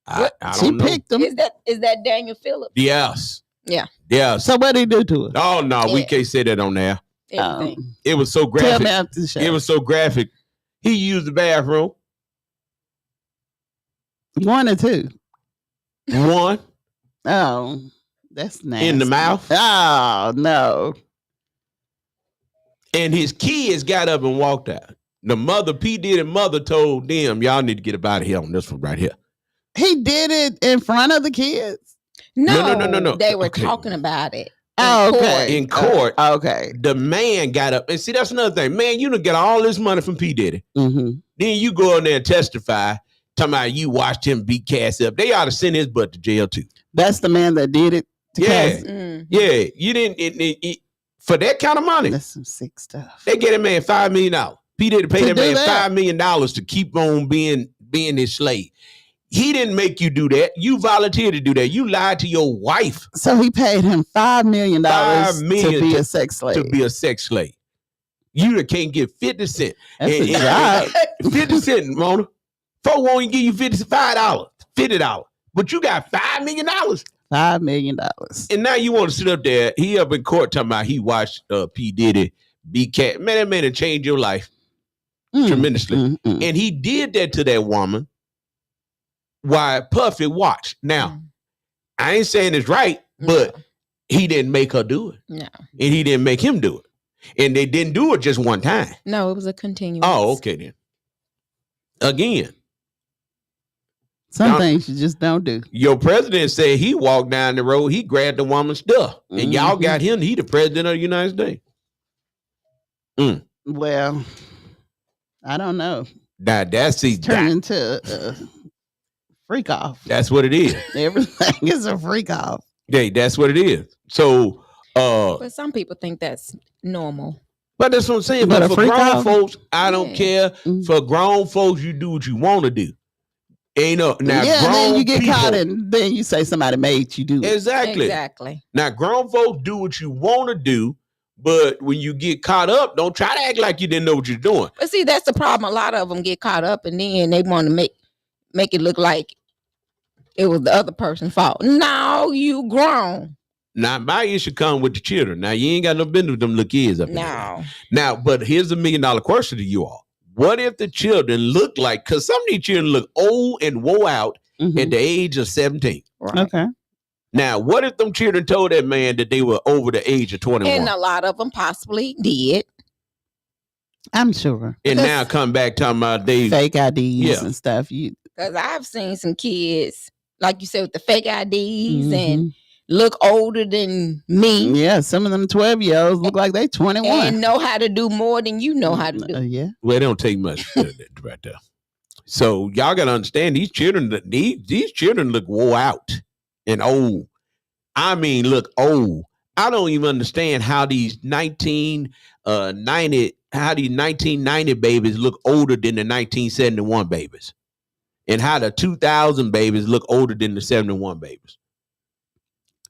I She don't know. picked him. Is that Daniel Phillips? Yes. Yeah. Yes. So what did he do to her? Oh no, we Yeah. can't say that on there. Everything. It was so Tell graphic. me after the show. It was so graphic. He used the bathroom. One or two. One Oh, that's nasty. in the mouth, Oh no. and his kids got up and walked out. The mother, P Diddy mother, told them, "Y'all need to get up out of here on this one right here." He did it in front of the kids. No. They were Okay. talking about it. Oh, court. okay. In court, Okay. the man got up, and see, that's another thing. Man, you done get all this money from P Diddy. Mm-hmm. Then you go in there and testify, talking about you watched him beat Cass up. They ought to send his butt to jail too. That's the man that did it to Yeah. Cassie. Mm. Yeah, you didn't for that kind of money. That's some sick stuff. They get a man $5 million. P Diddy paid To that do man that. $5 million to keep on being his slave. He didn't make you do that. You volunteered to do that. You lied to your wife So he paid him $5 million $5 million to be a sex slave. to be a sex slave. You can't get 50 cents. That's a And- job. 50 cents, Mona. Folk won't even give you $55, $50. But you got $5 million. $5 million. And now you want to sit up there. He up in court talking about he watched P. Diddy beat Cat. Man, that man had changed your life tremendously. And he did that to that woman while Puffy watched. Now, I ain't saying it's right, but he didn't make her do it. No. And he didn't make him do it. And they didn't do it just one time. No, it was a continuous. Oh, okay then. Again, Some Now- things you just don't do. your president said he walked down the road, he grabbed the woman's stuff, and y'all Mhm. got him. He the president of the United States. Well, I don't know. Now that's Turn into a freak off. that's what it is. Everything is a freak off. Hey, that's what it is. So, But some people think that's normal. but that's what I'm saying. But But a for freak grown out? folks, I don't Yeah. care. Mhm. For grown folks, you do what you want to do. Ain't no now yeah, grown then you get people, caught and then you say somebody made you do it. Exactly. Exactly. Now, grown folks do what you want to do, but when you get caught up, don't try to act like you didn't know what you're doing. But see, that's the problem. A lot of them get caught up, and then they want to make it look like it was the other person's fault. No, you grown. Now, my issue come with the children. Now, you ain't got no business with them little kids up in there. No. Now, but here's a $1 million question to you all. What if the children look like, because some of these children look old and wore out Mhm. at the age of 17. Right. Okay. Now, what if them children told that man that they were over the age of 21 And a lot of them possibly did. I'm sure. and now come back talking about they Fake IDs Yeah. and stuff. You Because I've seen some kids, like you said, with the fake IDs Mhm. and look older than me Yeah, some of them 12-year-olds look like they 21. and know how to do more than you know how to do. Yeah. well, it don't take much to do that right there. So y'all gotta understand these children, these children look wore out and old. I mean, look old. I don't even understand how these 1990 babies look older than the 1971 babies, and how the 2000 babies look older than the 71 babies.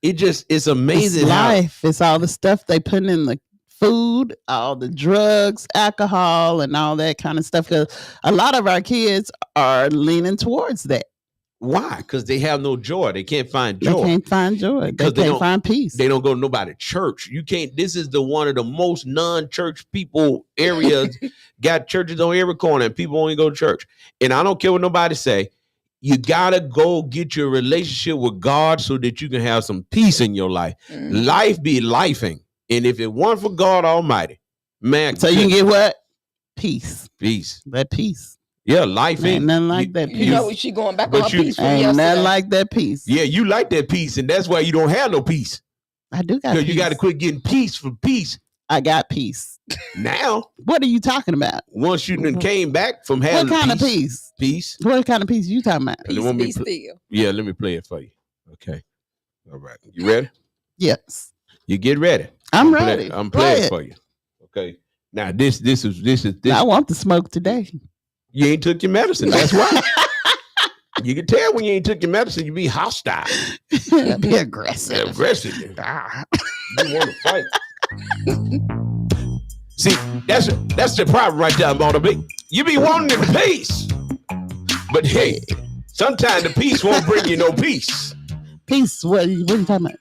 it's amazing It's how life. It's all the stuff they put in the food, all the drugs, alcohol, and all that kind of stuff. Because a lot of our kids are leaning towards that. why? Because they have no joy. They can't find They joy. can't find joy. They Because they can't don't- find peace. They don't go to nobody church. You can't. This is the one of the most non-church people areas. Got churches on every corner, and people only go to church. And I don't care what nobody say. You gotta go get your relationship with God so that you can have some peace in your life. Mhm. Life be lifing, and if it weren't for God Almighty, man, So you can get what? Peace. peace. That peace. Yeah, life Ain't nothing like you- that You peace. know she going back on But her you- piece from Ain't nothing yesterday. like that peace. Yeah, you like that peace, and that's why you don't have no peace. I do got Because peace. you got to quit getting peace for peace. I got peace. Now, What are you talking about? once you done came back from What having kind of peace? peace. What kind of peace you talking about? You Peace want me be to pl- still. Yeah, let me play it for you. Okay. All right. You ready? Yes. You get ready. I'm play- ready. I'm Play playing it. for you. Okay. Now this I want the smoke today. you ain't took your medicine. That's why. You can tell when you ain't took your medicine, you be hostile, Be aggressive. aggressive. Ah. You want to fight. See, that's the problem right there, Mona B. You be wanting the peace. But hey, sometimes the peace won't bring you no peace. Peace. What are you talking about?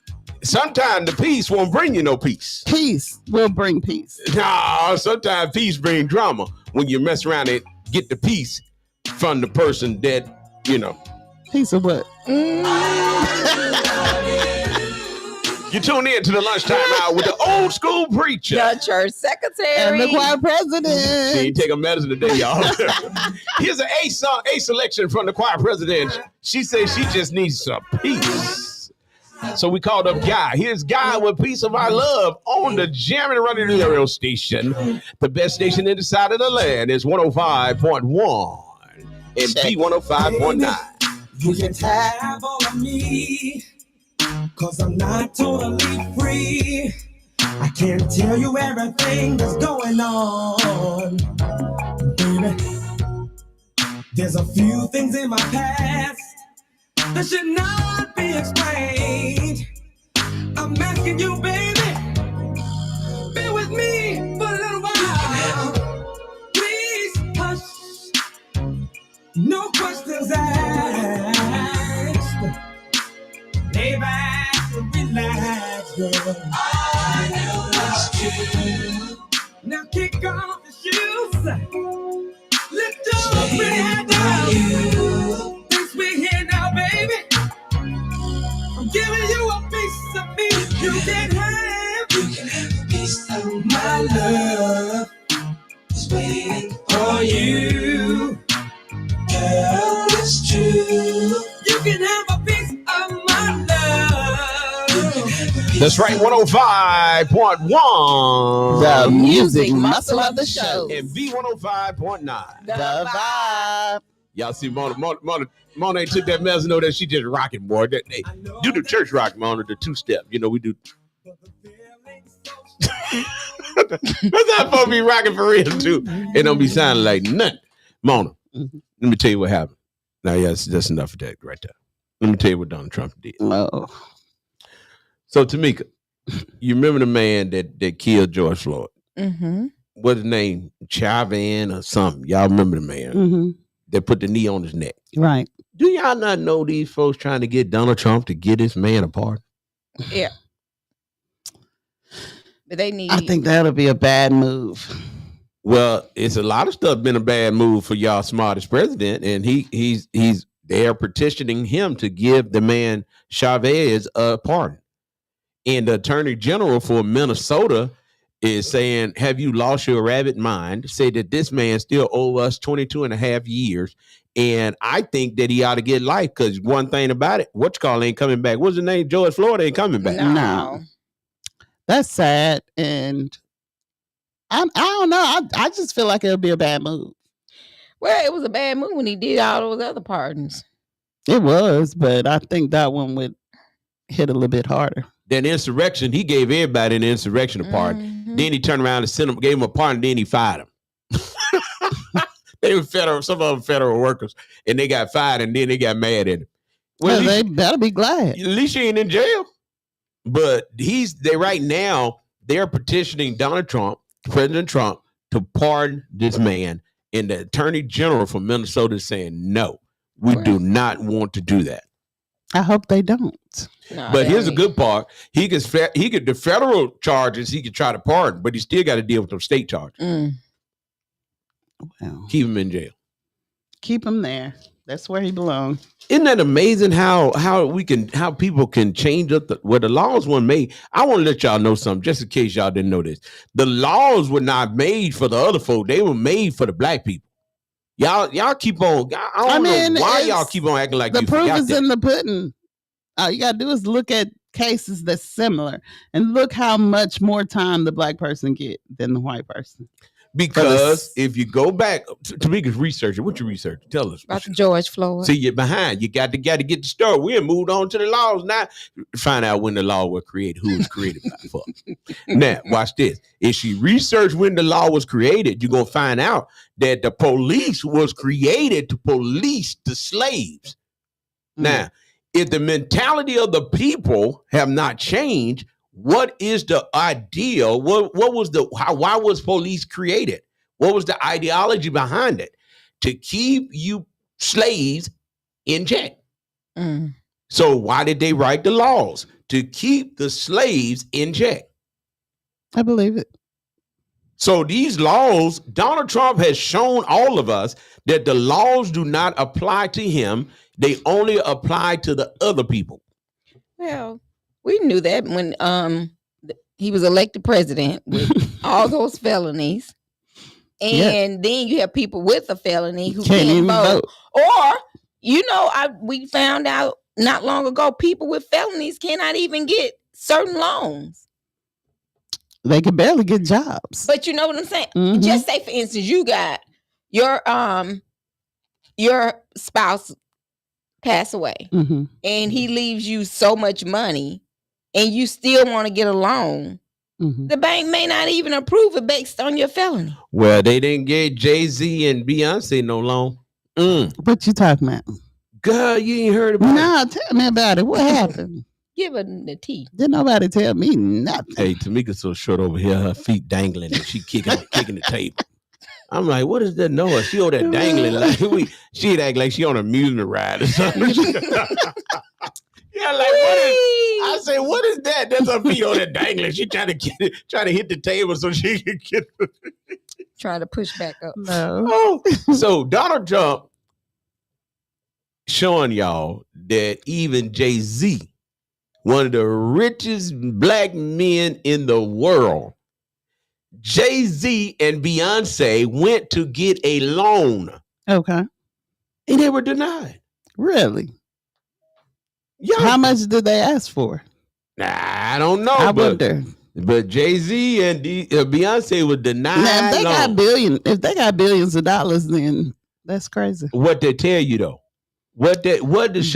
Sometimes the peace won't bring you no peace. Peace will bring peace. No, sometimes peace bring drama when you mess around and get the peace from the person that, you know. Peace of what? You tune in to the lunchtime hour with the old school preacher. The church secretary. And the choir She president. ain't taking medicine today, y'all. Here's an A song, A selection from the choir president. She says she just needs some peace. So we called up Guy. Here's Guy with Peace of Our Love on the Jamming Running Radio station. The best station in the side of the land is 105.1 and B105.9. You can have all of me, 'cause I'm not totally free. I can't tell you everything that's going on, baby. There's a few things in my past that should not be explained. I'm asking you, baby, be with me for a little while. Please hush, no questions asked. Lay back and relax, girl. I know it's true. Now kick off the shoes. Lift your pretty head down. Since we're here now, baby, I'm giving you a piece of me. You can have a piece of my love. It's waiting for you. Girl, it's true. You can have a piece of my love. That's right, 105.1 The music muscle of the show. and B105.9. The vibe. Y'all see Mona ain't took that medicine, know that she just rocking, boy. That they do the church rock, Mona, the two-step. You know, we do. That's not supposed to be rocking for real, too. It don't be sounding like nothing. Mona, let me tell you what happened. Now, yes, that's enough of that right there. Let me tell you what Donald Trump did. Oh. So, Tamika, you remember the man that killed George Floyd? Mm-hmm. What's his name? Chauvin or something. Y'all remember the man Mm-hmm. that put the knee on his neck. Right. Do y'all not know these folks trying to get Donald Trump to get his man apart? Yeah. But they need. I think that'll be a bad move. Well, it's a lot of stuff been a bad move for y'all smartest president, and he's they're petitioning him to give the man Chavez a pardon. And the attorney general for Minnesota is saying, have you lost your rabbit mind? Say that this man still owe us 22 and a half years. And I think that he ought to get life, because one thing about it, whatchamacallit ain't coming back. What's the name? George Floyd ain't coming back. No. That's sad. And I don't know. I just feel like it'll be a bad move. Well, it was a bad move when he did all those other pardons. It was, but I think that one would hit a little bit harder. That insurrection, he gave everybody an insurrection a pardon. Mhm. Then he turned around and sent him, gave him a pardon, then he fired him. They were some of them federal workers, and they got fired, and then they got mad at him. Well, Well, they better be glad. at least you ain't in jail. But they right now they're petitioning President Trump, to pardon this man, and the Attorney General from Minnesota is saying no, we do not want to do that. I hope they don't. No, But here's the good part: he could the federal charges he could try to pardon, but he still got to deal with those state charges. Well, Keep him in jail. keep him there. That's where he belongs. Isn't that amazing how people can change up the laws weren't made? I want to let y'all know something, just in case y'all didn't know this. The laws were not made for the other folk; they were made for the black people. Y'all keep on. I don't know why y'all keep on acting like the you proof forgot is that. in the pudding. All you gotta do is look at cases that's similar and look how much more time the black person get than the white person. Because if you go back, Tamika's researching. What you research? Tell us. About George Floyd. See, you're behind. You got to get the story. We have moved on to the laws now. Find out when the law was created, who was created by for. Now, watch this. If she researched when the law was created, you're gonna find out that the police was created to police the slaves. Now, if the mentality of the people have not changed, what is the ideal? What was why was police created? What was the ideology behind it? To keep you slaves in check. So why did they write the laws? To keep the slaves in check. I believe it. So these laws, Donald Trump has shown all of us that the laws do not apply to him. They only apply to the other people. Well, we knew that when he was elected president with all those felonies. And then you have people with a felony who can't vote. Or, we found out not long ago, people with felonies cannot even get certain loans. They can barely get jobs. But you know what I'm saying? Just say, for instance, you got your spouse pass away and he leaves you so much money and you still want to get a loan. The bank may not even approve it based on your felony. Well, they didn't get Jay-Z and Beyonce no loan. What you talking about? Girl, you ain't heard about it. No, tell me about it. What happened? Give her the tea. Didn't nobody tell me nothing. Hey, Tamika's so short over here, her feet dangling and she kicking the table. I'm like, what is that noise? She over there dangling like she'd act like she on an amusement ride or something. Yeah, like what is? I say, what is that? That's her feet on there dangling. She trying to hit the table so she can get. Trying to push back up. No. So Donald Trump showing y'all that even Jay-Z, one of the richest black men in the world, Jay-Z and Beyonce went to get a loan. Okay. And they were denied. Really? Yeah. How much did they ask for? I don't know. I wonder. But Jay-Z and Beyonce were denied. Now, if they got billions of dollars, then that's crazy. What they tell you though? What does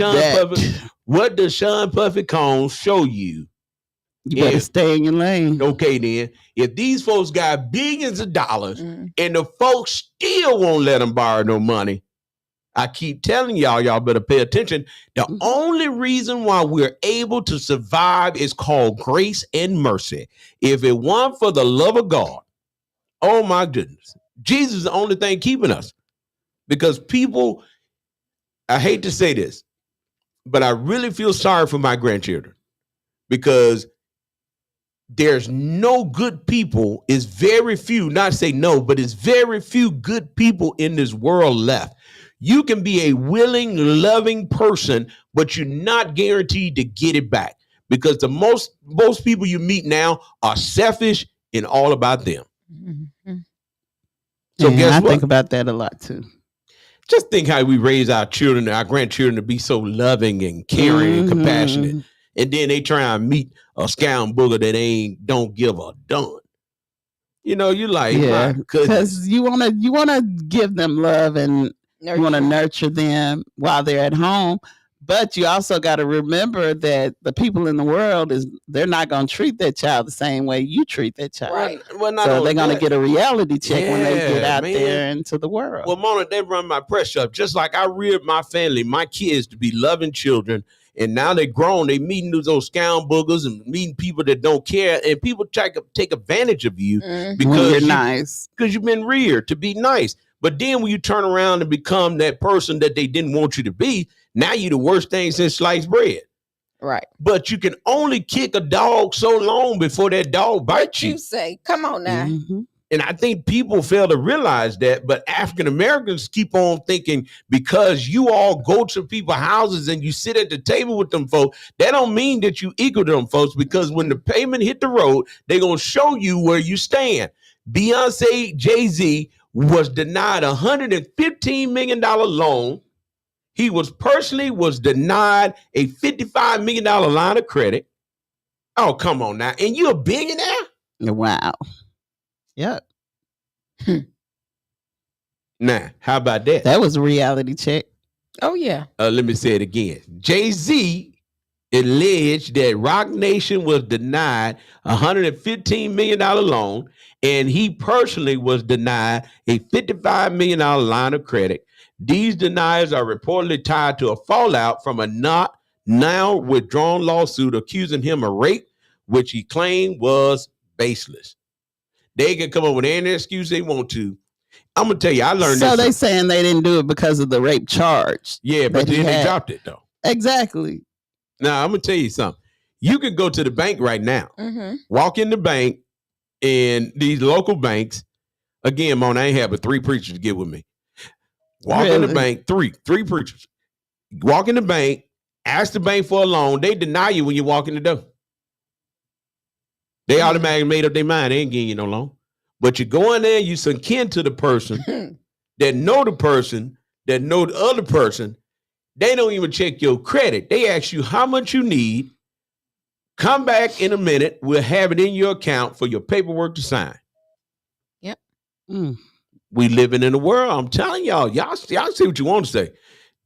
Sean Puffy Combs show you? You better stay in your lane. Okay, then. If these folks got billions of dollars and the folks still won't let them borrow no money, I keep telling y'all better pay attention. The only reason why we're able to survive is called grace and mercy. If it weren't for the love of God, oh my goodness, Jesus is the only thing keeping us. Because people, I hate to say this, but I really feel sorry for my grandchildren because there's no good people. It's very few, not say no, but it's very few good people in this world left. You can be a willing, loving person, but you're not guaranteed to get it back because the most people you meet now are selfish and all about them. So guess what? I think about that a lot too. Just think how we raise our children, our grandchildren to be so loving and caring and compassionate. And then they try and meet a scam booger that don't give a darn. You know, you like, yeah, because you wanna give them love and you want to nurture them while they're at home. But you also got to remember that the people in the world they're not going to treat that child the same way you treat that child. Right. Well, so they're going to get a reality check when they get out there into the world. Well, Mona, they run my press up. Just like I reared my family, my kids to be loving children And now they're grown. They meeting those scoundboogers and meeting people that don't care. And people try to take advantage of you When you're nice. because you've been reared to be nice. But then when you turn around and become that person that they didn't want you to be, now you're the worst thing since sliced bread. Right. But you can only kick a dog so long before that dog bites you. You say, come on now. And I think people fail to realize that, but African Americans keep on thinking because you all go to people's houses and you sit at the table with them folks, that don't mean that you equal to them folks, because when the payment hit the road, they're going to show you where you stand. Beyonce, Jay-Z was denied a $115 million loan. He was denied a $55 million line of credit. Oh, come on now. And you're a billionaire? Wow. Yep. Nah, how about that? That was a reality check. Oh, yeah. Let me say it again. Jay-Z alleged that Rock Nation was denied a $115 million loan, and he personally was denied a $55 million line of credit. These denials are reportedly tied to a fallout from a not now withdrawn lawsuit accusing him of rape, which he claimed was baseless. They can come up with any excuse they want to. I'm gonna tell you, I learned this. So they saying they didn't do it because of the rape charge. Yeah, but then they dropped it though. Exactly. Now I'm gonna tell you something. You can go to the bank right now, walk in the bank, and these local banks. Again, Mona, I ain't have but 3 preachers to get with me. Walk in the bank, three preachers. Walk in the bank, ask the bank for a loan. They deny you when you walk in the door. They automatically made up their mind. They ain't getting you no loan. But you go in there, you some kin to the person that know the person, that know the other person. They don't even check your credit. They ask you how much you need. Come back in a minute. We'll have it in your account for your paperwork to sign. Yep. We living in a world. I'm telling y'all say what you want to say.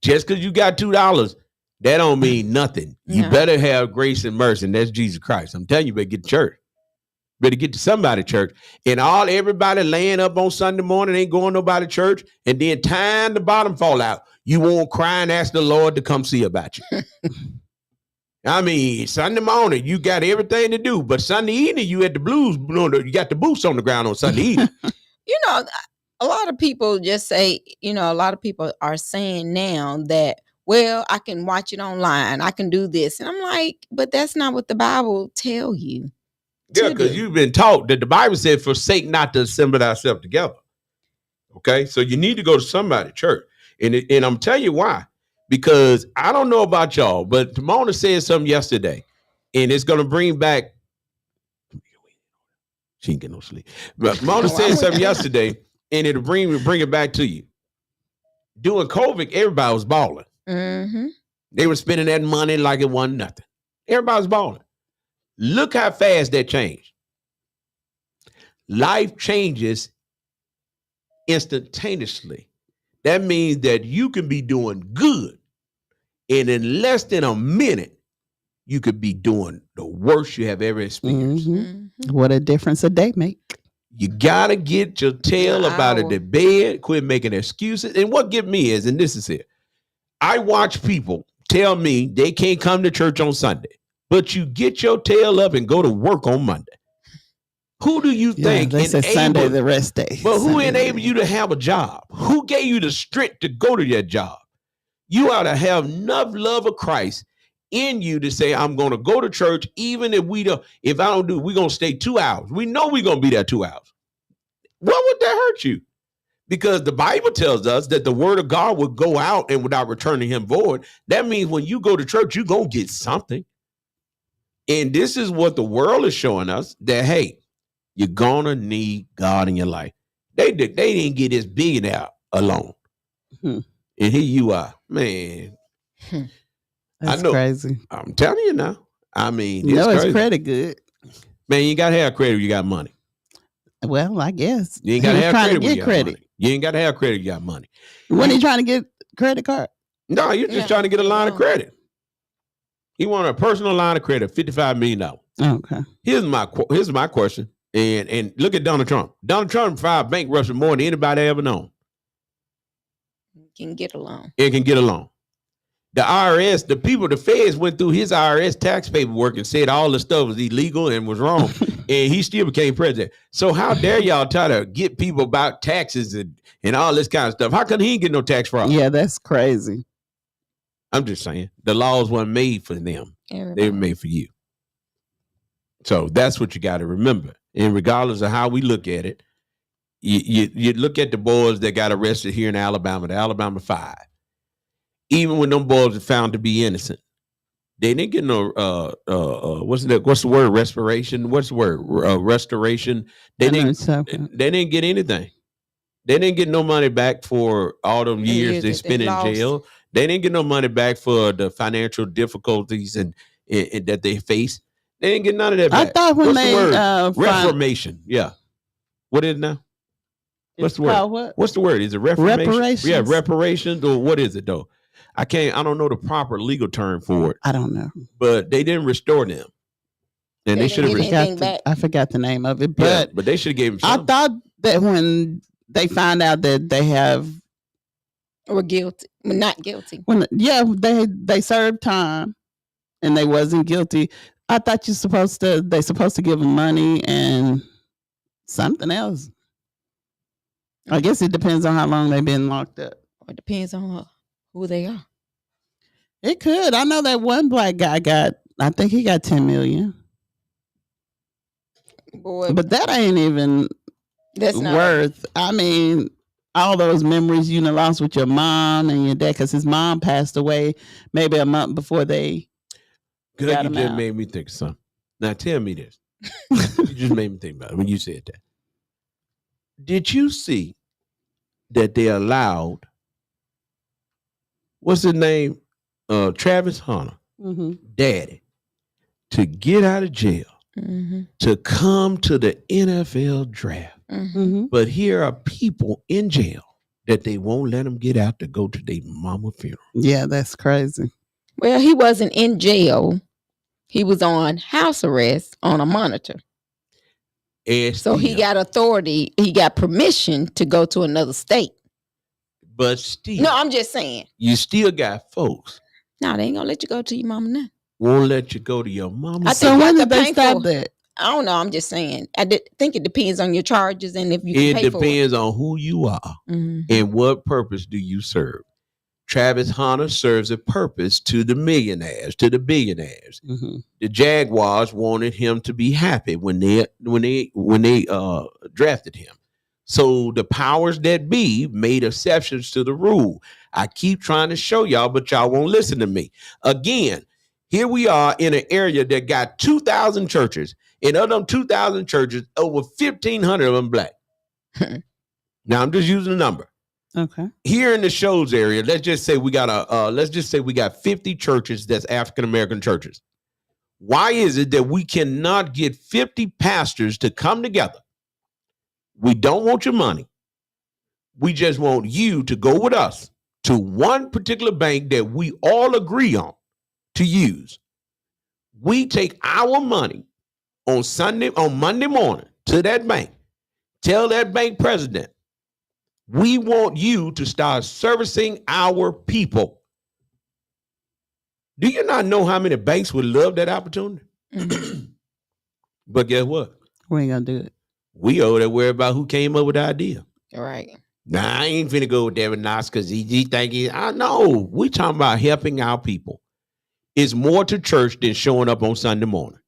Just because you got $2, that don't mean nothing. You better have grace and mercy, and that's Jesus Christ. I'm telling you, better get to church. Better get to somebody church. And everybody laying up on Sunday morning ain't going nobody church, and then time the bottom fall out. You won't cry and ask the Lord to come see about you. I mean, Sunday morning, you got everything to do, but Sunday evening, you at the blues, you got the boots on the ground on Sunday evening. You know, a lot of people just say, a lot of people are saying now that, well, I can watch it online. I can do this. And I'm like, but that's not what the Bible tell you. Yeah, because you've been taught that the Bible said, forsake not to assemble ourselves together. Okay, so you need to go to somebody's church. And I'm telling you why. Because I don't know about y'all, but Mona said something yesterday, and it's going to bring back. She ain't getting no sleep. But Mona said something yesterday, and it'll bring it back to you. During COVID, everybody was balling. They were spending that money like it wasn't nothing. Everybody was balling. Look how fast that changed. Life changes instantaneously. That means that you can be doing good, and in less than a minute, you could be doing the worst you have ever experienced. What a difference a day make. You gotta get your tail up out of the bed, quit making excuses. And what get me is, and this is it, I watch people tell me they can't come to church on Sunday, but you get your tail up and go to work on Monday. Who do you think they say Sunday the rest day? But who enabled you to have a job? Who gave you the strength to go to your job? You ought to have enough love of Christ in you to say, I'm going to go to church, even if I don't do it, we're going to stay 2 hours. We know we're going to be there 2 hours. What would that hurt you? Because the Bible tells us that the word of God will go out and without returning him void. That means when you go to church, you're going to get something. And this is what the world is showing us, that, hey, you're going to need God in your life. They didn't get this billionaire alone. And here you are, man. That's I know. crazy. I'm telling you now. I mean, it's credit good. Man, you got to have credit if you got money. Well, I guess. You ain't got to have credit to get credit. Money. You ain't got to have credit if you got money. When he trying to get credit card? No, you're just trying to get a line of credit. He wanted a personal line of credit, $55 million. Okay. Here's my question. And look at Donald Trump. Donald Trump filed bankruptcy more than anybody ever known. Can get a loan. It can get a loan. The IRS, the people, the feds went through his IRS tax paperwork and said all the stuff was illegal and was wrong, and he still became president. So how dare y'all try to get people about taxes and all this kind of stuff? How come he ain't get no tax fraud? Yeah, that's crazy. I'm just saying the laws weren't made for them; they were made for you. So that's what you got to remember. And regardless of how we look at it, you look at the boys that got arrested here in Alabama, the Alabama 5. Even when them boys are found to be innocent, they didn't get no what's the word? Restoration. What's the word? Restoration. They didn't get anything. They didn't get no money back for all them years they spent in jail. They didn't get no money back for the financial difficulties and that they faced. They didn't get none of that back. I thought when what's they the word? Reformation. Yeah. What is it now? What's the word? What? What's the word? Is it reformation? Reparations. Yeah, reparations, or what is it though? I don't know the proper legal term for it. I don't know. But they didn't restore them. And they should have I forgot the name of it. But they should have gave them something. I thought that when they found out that they were guilty, not guilty. They served time and they wasn't guilty. I thought they supposed to give them money and something else. I guess it depends on how long they've been locked up. It depends on who they are. It could. I know that one black guy I think he got 10 million. Boy, but that ain't even worth. I mean, all those memories you lost with your mom and your dad, because his mom passed away maybe a month before they got him You just out. made me think of something. Now tell me this. You just made me think about it when you said that. Did you see that they allowed, what's his name? Travis Hunter, daddy, to get out of jail, to come to the NFL draft. But here are people in jail that they won't let them get out to go to their mama funeral. Yeah, that's crazy. Well, he wasn't in jail. He was on house arrest on a monitor. So he got authority. He got permission to go to another state. But still. No, I'm just saying. You still got folks. No, they ain't going to let you go to your mama now. Won't let you go to your mama. So when did they stop that? I don't know. I'm just saying. Think it depends on your charges and if you can pay for it. It depends on who you are and what purpose do you serve. Travis Hunter serves a purpose to the millionaires, to the billionaires. The Jaguars wanted him to be happy when they drafted him. So the powers that be made exceptions to the rule. I keep trying to show y'all, but y'all won't listen to me. Again, here we are in an area that got 2,000 churches. And of them 2,000 churches, over 1,500 of them black. Now I'm just using a number. Okay. Here in the Shoals area, let's just say we got 50 churches that's African American churches. Why is it that we cannot get 50 pastors to come together? We don't want your money. We just want you to go with us to one particular bank that we all agree on to use. We take our money on Monday morning to that bank. Tell that bank president, we want you to start servicing our people. Do you not know how many banks would love that opportunity? But guess what? We ain't gonna do it. We over there worry about who came up with the idea. All right. Nah, I ain't finna go with David Knox because he think I know. We talking about helping our people. It's more to church than showing up on Sunday morning.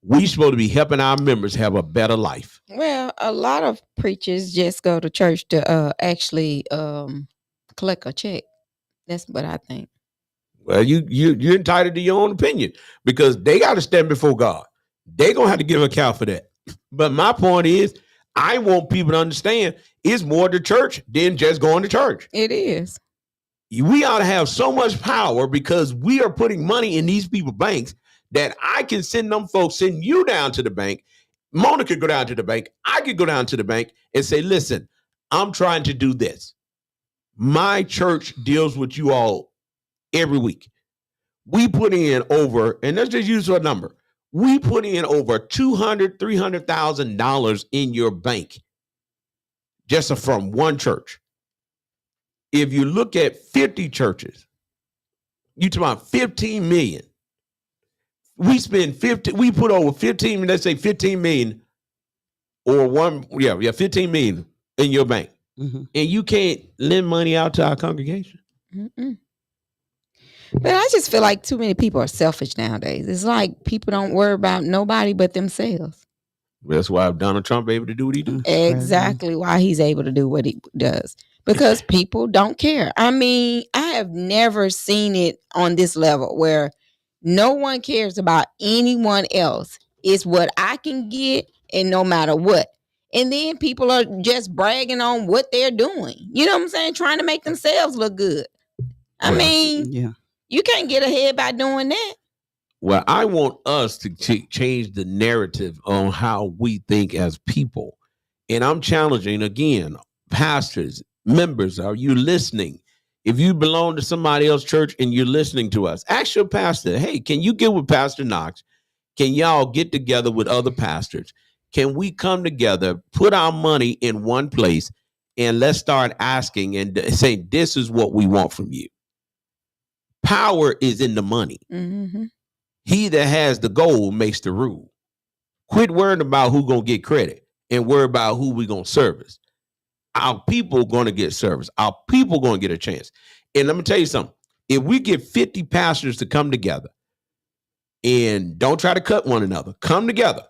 We supposed to be helping our members have a better life. Well, a lot of preachers just go to church to actually collect a check. That's what I think. Well, you're entitled to your own opinion because they got to stand before God. They're gonna have to give account for that. But my point is, I want people to understand it's more to church than just going to church. It is. We ought to have so much power because we are putting money in these people's banks that I can send you down to the bank. Mona could go down to the bank. I could go down to the bank and say, listen, I'm trying to do this. My church deals with you all every week. We put in over, and let's just use a number. We put in over $200,000, $300,000 in your bank just from one church. If you look at 50 churches, You talking about 15 million. We put over 15, let's say 15 million or 15 million in your bank. Mm-hmm. And you can't lend money out to our congregation. Mm-mm. But I just feel like too many people are selfish nowadays. It's like people don't worry about nobody but themselves. That's why Donald Trump able to do what he do. Exactly why he's able to do what he does. Because people don't care. I mean, I have never seen it on this level where no one cares about anyone else. It's what I can get, and no matter what. And then people are just bragging on what they're doing. You know what I'm saying? Trying to make themselves look good. I mean, Yeah. you can't get ahead by doing that. Well, I want us to change the narrative on how we think as people. And I'm challenging, again, pastors, members, are you listening? If you belong to somebody else's church and you're listening to us, ask your pastor, hey, can you get with Pastor Knox? Can y'all get together with other pastors? Can we come together, put our money in one place, and let's start asking and saying, this is what we want from you. Power is in the money. Mm-hmm. He that has the gold makes the rule. Quit worrying about who's going to get credit and worry about who we're going to service. Our people going to get service. Our people going to get a chance. And let me tell you something. If we get 50 pastors to come together and don't try to cut one another, come together,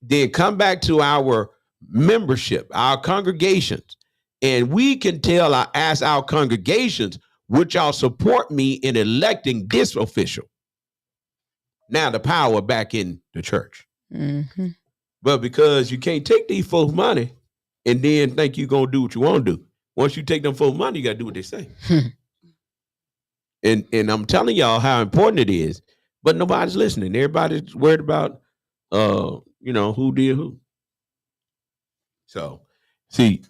then come back to our membership, our congregations, and we can ask our congregations, would y'all support me in electing this official? Now the power back in the church. Mm-hmm. But because you can't take these folks' money and then think you're going to do what you want to do. Once you take them folks' money, you got to do what they say. And I'm telling y'all how important it is, but nobody's listening. Everybody's worried about, who did who. So, see,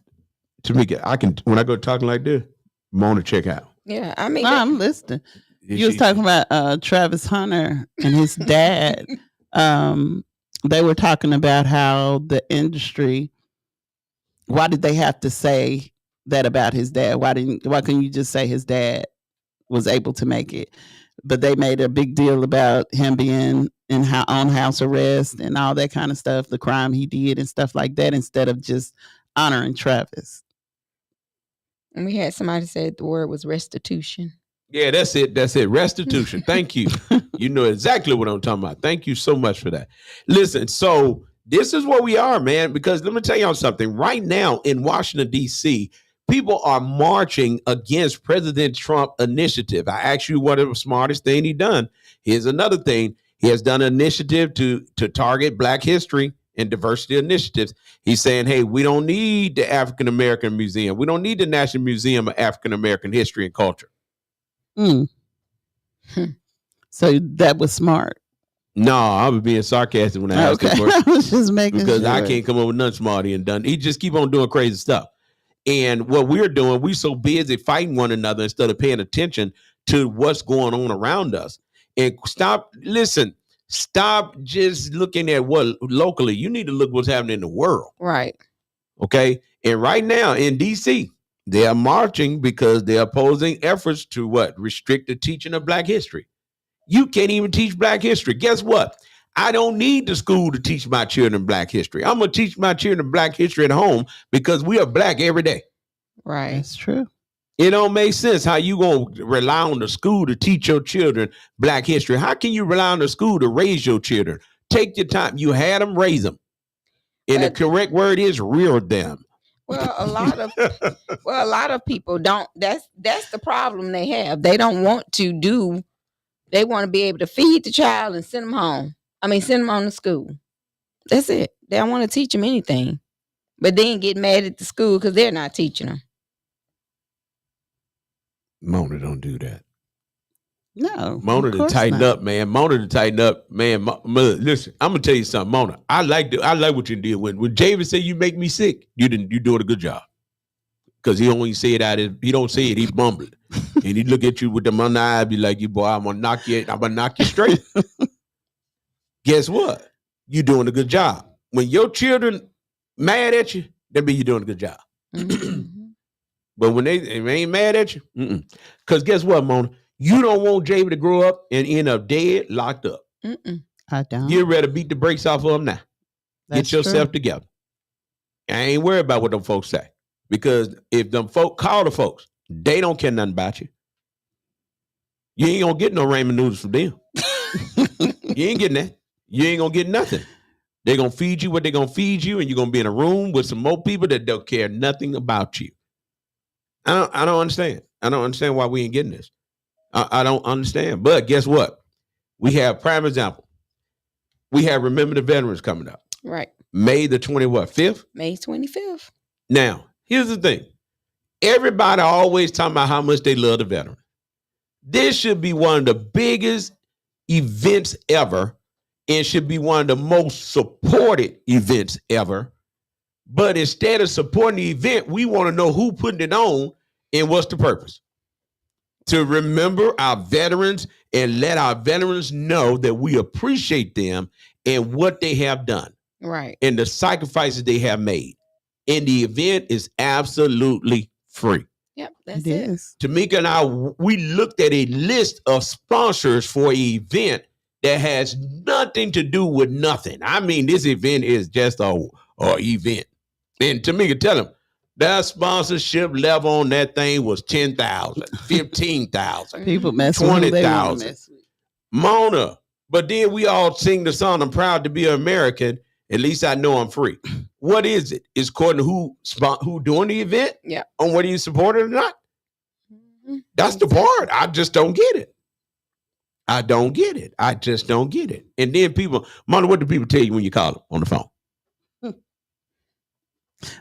Tamika, when I go talking like this, Mona check out. Yeah, I mean, I'm listening. You was talking about Travis Hunter and his dad. They were talking about how the industry, why did they have to say that about his dad? Why couldn't you just say his dad was able to make it? But they made a big deal about him being on house arrest and all that kind of stuff, the crime he did and stuff like that, instead of just honoring Travis. And we had somebody say the word was restitution. Yeah, that's it. Restitution. Thank you. You know exactly what I'm talking about. Thank you so much for that. Listen, so this is where we are, man, because let me tell y'all something. Right now in Washington, D.C., people are marching against President Trump initiative. I asked you what is the smartest thing he done. Here's another thing. He has done an initiative to target Black history and diversity initiatives. He's saying, hey, we don't need the African American Museum. We don't need the National Museum of African American History and Culture. So that was smart. No, I was being sarcastic when I asked him I was just making because sure. I can't come up with nothing smarty and done. He just keep on doing crazy stuff. And what we're doing, we're so busy fighting one another instead of paying attention to what's going on around us. And stop just looking at what locally. You need to look what's happening in the world. Right. Okay. And right now in DC, they are marching because they're opposing efforts to restrict the teaching of Black history. You can't even teach Black history. Guess what? I don't need the school to teach my children Black history. I'm going to teach my children Black history at home because we are Black every day. Right. That's true. It don't make sense how you going to rely on the school to teach your children Black history. How can you rely on the school to raise your children? Take your time. You had them, raise them. And the correct word is rear them. Well, a lot of people don't. That's the problem they have. They don't want to do. They want to be able to feed the child and send them home. Send them on to school. That's it. They don't want to teach them anything, but then get mad at the school because they're not teaching them. Mona, don't do that. No. Mona to tighten up, man. Mona to tighten up, man. Listen, I'm gonna tell you something, Mona. I like what you did when Javis said you make me sick. You doing a good job. Because he only say it he don't say it, he mumble it. And he look at you with the one eye, be like, you boy, I'm gonna knock you straight. Guess what? You doing a good job. When your children mad at you, that means you're doing a good job. Mm-hmm. But when they ain't mad at you, because guess what, Mona? You don't want Javen to grow up and end up dead, locked up. I don't. You'd rather beat the brakes off of him now. That's Get yourself true. together. I ain't worried about what them folks say. Because if them folk call the folks, they don't care nothing about you. You ain't gonna get no ramen noodles from them. You ain't getting that. You ain't gonna get nothing. They're gonna feed you what they're gonna feed you, and you're gonna be in a room with some more people that don't care nothing about you. I don't understand. I don't understand why we ain't getting this. I don't understand. But guess what? We have prime example. We have Remember the Veterans coming up. Right. May the 5th? May 25th. Now, here's the thing. Everybody always talking about how much they love the veterans. This should be one of the biggest events ever and should be one of the most supported events ever. But instead of supporting the event, we want to know who putting it on and what's the purpose. To remember our veterans and let our veterans know that we appreciate them and what they have done. Right. And the sacrifices they have made. And the event is absolutely free. Yep, that's It it. is. Tamika and I, we looked at a list of sponsors for an event that has nothing to do with nothing. I mean, this event is just a event. And Tamika, tell them, that sponsorship level on that thing was 10,000, 15,000, People mess with who they wanna 20,000. mess with. Mona. But then we all sing the song, I'm proud to be an American. At least I know I'm free. What is it? It's according to who doing the event? Yeah. On whether you support it or not? Mhm. That's the part. I just don't get it. I don't get it. I just don't get it. And then people, Mona, what do people tell you when you call them on the phone?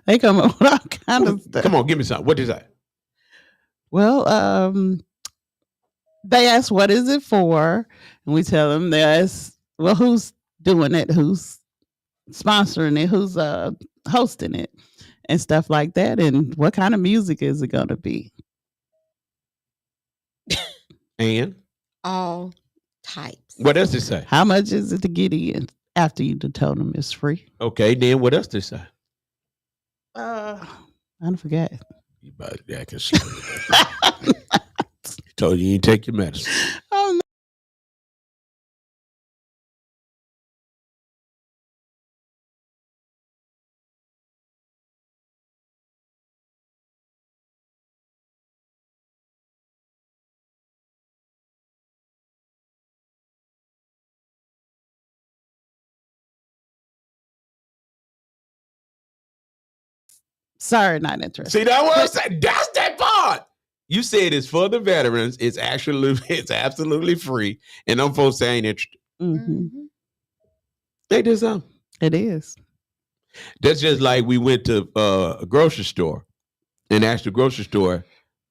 They come up with all kind of stuff. Come on, give me something. What is that? Well, they ask, what is it for? And we tell them, they ask, well, who's doing it? Who's sponsoring it? Who's hosting it? And stuff like that. And what kind of music is it going to be? And All types. what else they say? How much is it to get in after you done told them it's free? Okay, then what else they say? I don't forget. You better act slow. Told you ain't take your medicine. Oh, no. Sorry, not interested. See, that what I'm saying? That's that part. You said it's for the veterans. It's absolutely free. And them folks say ain't interested. Mhm. They did something. It is. That's just like we went to a grocery store and asked the grocery store,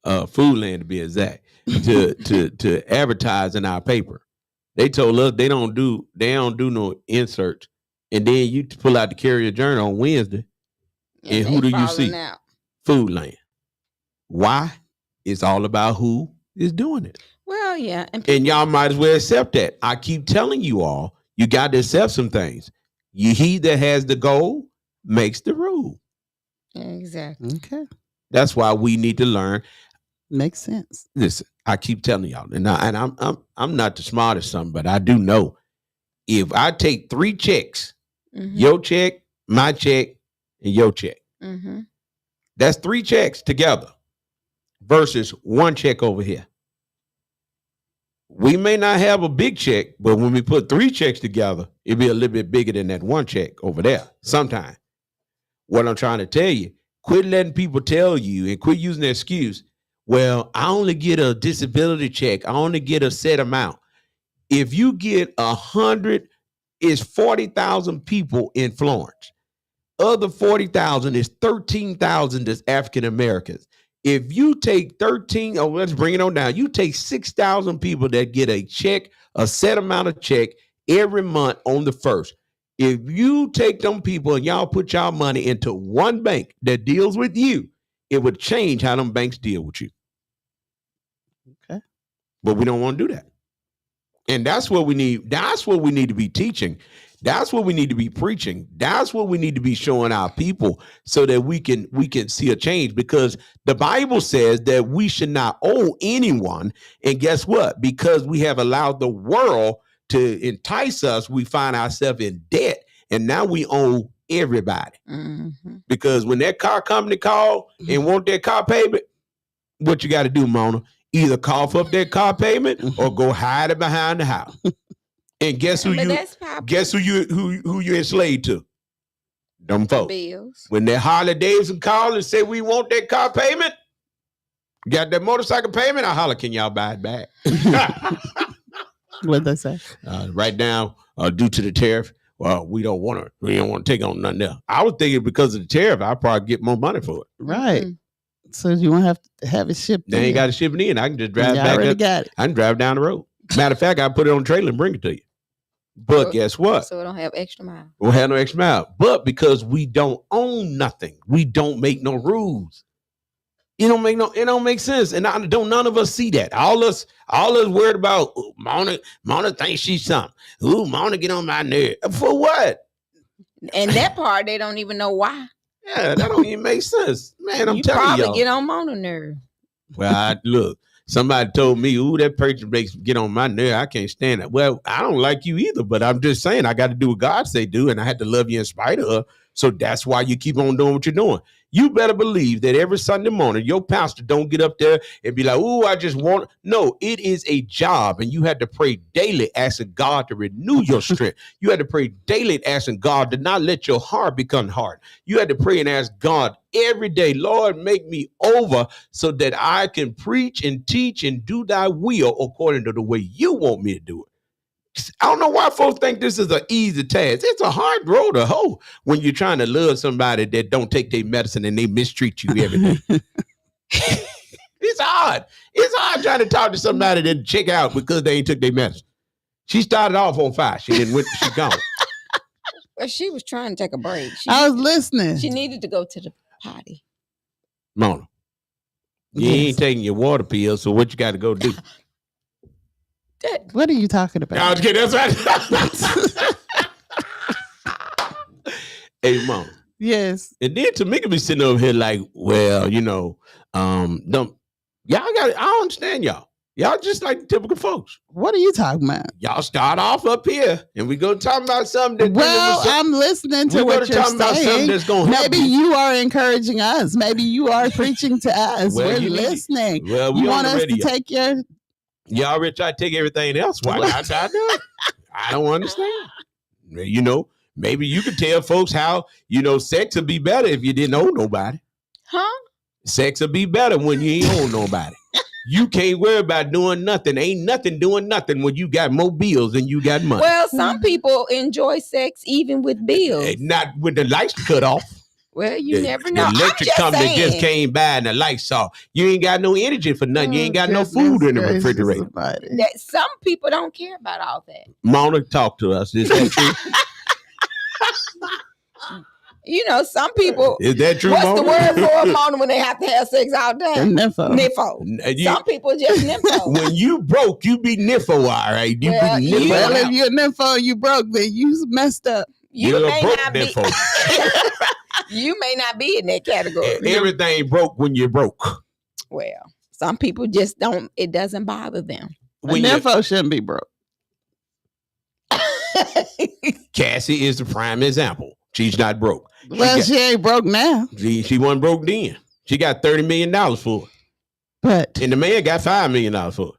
Foodland to be exact, to advertise in our paper. They told us they don't do no inserts. And then you pull out the Carrier Journal on Wednesday. And who do you see? Out. Foodland. Why? It's all about who is doing it. Well, yeah. And y'all might as well accept that. I keep telling you all, you got to accept some things. He that has the goal makes the rule. Exactly. Okay. That's why we need to learn. Makes sense. Listen, I keep telling y'all, and I'm not the smartest son, but I do know if I take 3 checks, your check, my check, and your check, that's 3 checks together versus 1 check over here. We may not have a big check, but when we put 3 checks together, it'll be a little bit bigger than that 1 check over there sometime. What I'm trying to tell you, quit letting people tell you and quit using the excuse, well, I only get a disability check. I only get a set amount. If you get 100, it's 40,000 people in Florence. Other 40,000 is 13,000 that's African Americans. If you take 13, let's bring it on down. You take 6,000 people that get a check, a set amount of check every month on the 1st. If you take them people and y'all put y'all money into one bank that deals with you, it would change how them banks deal with you. Okay. But we don't want to do that. And that's what we need. That's what we need to be teaching. That's what we need to be preaching. That's what we need to be showing our people so that we can see a change, because the Bible says that we should not owe anyone. And guess what? Because we have allowed the world to entice us, we find ourselves in debt, and now we owe everybody. Mm-hmm. Because when that car company call and want their car payment, what you got to do, Mona? Either cough up that car payment or go hide it behind the house. And guess who you enslaved to? Them folks. Bills. When that Harley Davidson call and say we want that car payment, got that motorcycle payment, I holler, can y'all buy it back? What'd they say? Right now, due to the tariff, well, we don't want to take on nothing else. I was thinking because of the tariff, I'll probably get more money for it. Right. So you won't have to have it shipped They ain't got to ship it in. I can just drive back up. Got it. I can drive down the road. Matter of fact, I put it on a trailer and bring it to you. But guess what? So it don't have extra mile. We'll have no extra mile. But because we don't own nothing, we don't make no rules. It don't make sense. And none of us see that. All us worried about, Mona thinks she's something. Ooh, Mona get on my nerve. For what? And that part, they don't even know why. Yeah, that don't even make sense. Man, I'm you telling probably y'all. get on Mona nerve. Well, look, somebody told me, ooh, that preacher makes me get on my nerve. I can't stand it. Well, I don't like you either, but I'm just saying I got to do what God say do, and I had to love you in spite of her. So that's why you keep on doing what you're doing. You better believe that every Sunday morning, your pastor don't get up there and be like, ooh, I just want. No, it is a job, and you had to pray daily asking God to renew your strength. You had to pray daily asking God to not let your heart become hard. You had to pray and ask God every day, Lord, make me over so that I can preach and teach and do thy will according to the way you want me to do it. I don't know why folks think this is an easy task. It's a hard road to hoe when you're trying to love somebody that don't take their medicine and they mistreat you every day. It's hard. It's hard trying to talk to somebody that check out because they ain't took their medicine. She started off on fire. She didn't. She gone. Well, she was trying to take a break. I was listening. She needed to go to the potty. Mona, you ain't taking your water pills, so what you got to go do? What are you talking about? I was kidding. That's right. Hey, Mom. Yes. And then Tamika be sitting over here like, well, y'all got it. I don't understand y'all. Y'all just like typical folks. What are you talking about? Y'all start off up here and we go talk about something that. Well, I'm listening to what you're saying. About something that's gonna help Maybe you are encouraging us. Maybe you are preaching to us. Well, we're listening. Well, we you want us to radio. take your. Y'all already try to take everything else. Why not I do it? I don't understand. Maybe you could tell folks how, sex would be better if you didn't owe nobody. Huh? Sex would be better when you ain't owe nobody. You can't worry about doing nothing. Ain't nothing doing nothing when you got more bills than you got money. Well, some people enjoy sex even with bills. Not with the lights cut off. Well, you never know. The electric company just came by and the lights off. You ain't got no energy for nothing. You ain't got no food in the refrigerator. Some people don't care about all that. Mona, talk to us. Is that true? Some people. Is that true, What's Mona? the word for a Mona when they have to have sex all day? Nympho. Some people just nympho. When you broke, you be nympho, all right? You be nympho. Well, if you're a nympho and you broke, then you messed up. You may broke not be. You may not be in that category. Everything broke when you're broke. Well, some people just don't. It doesn't bother them. A nympho shouldn't be broke. Cassie is the prime example. She's not broke. She ain't broke now. She wasn't broke then. She got $30 million for it. And the man got $5 million for it.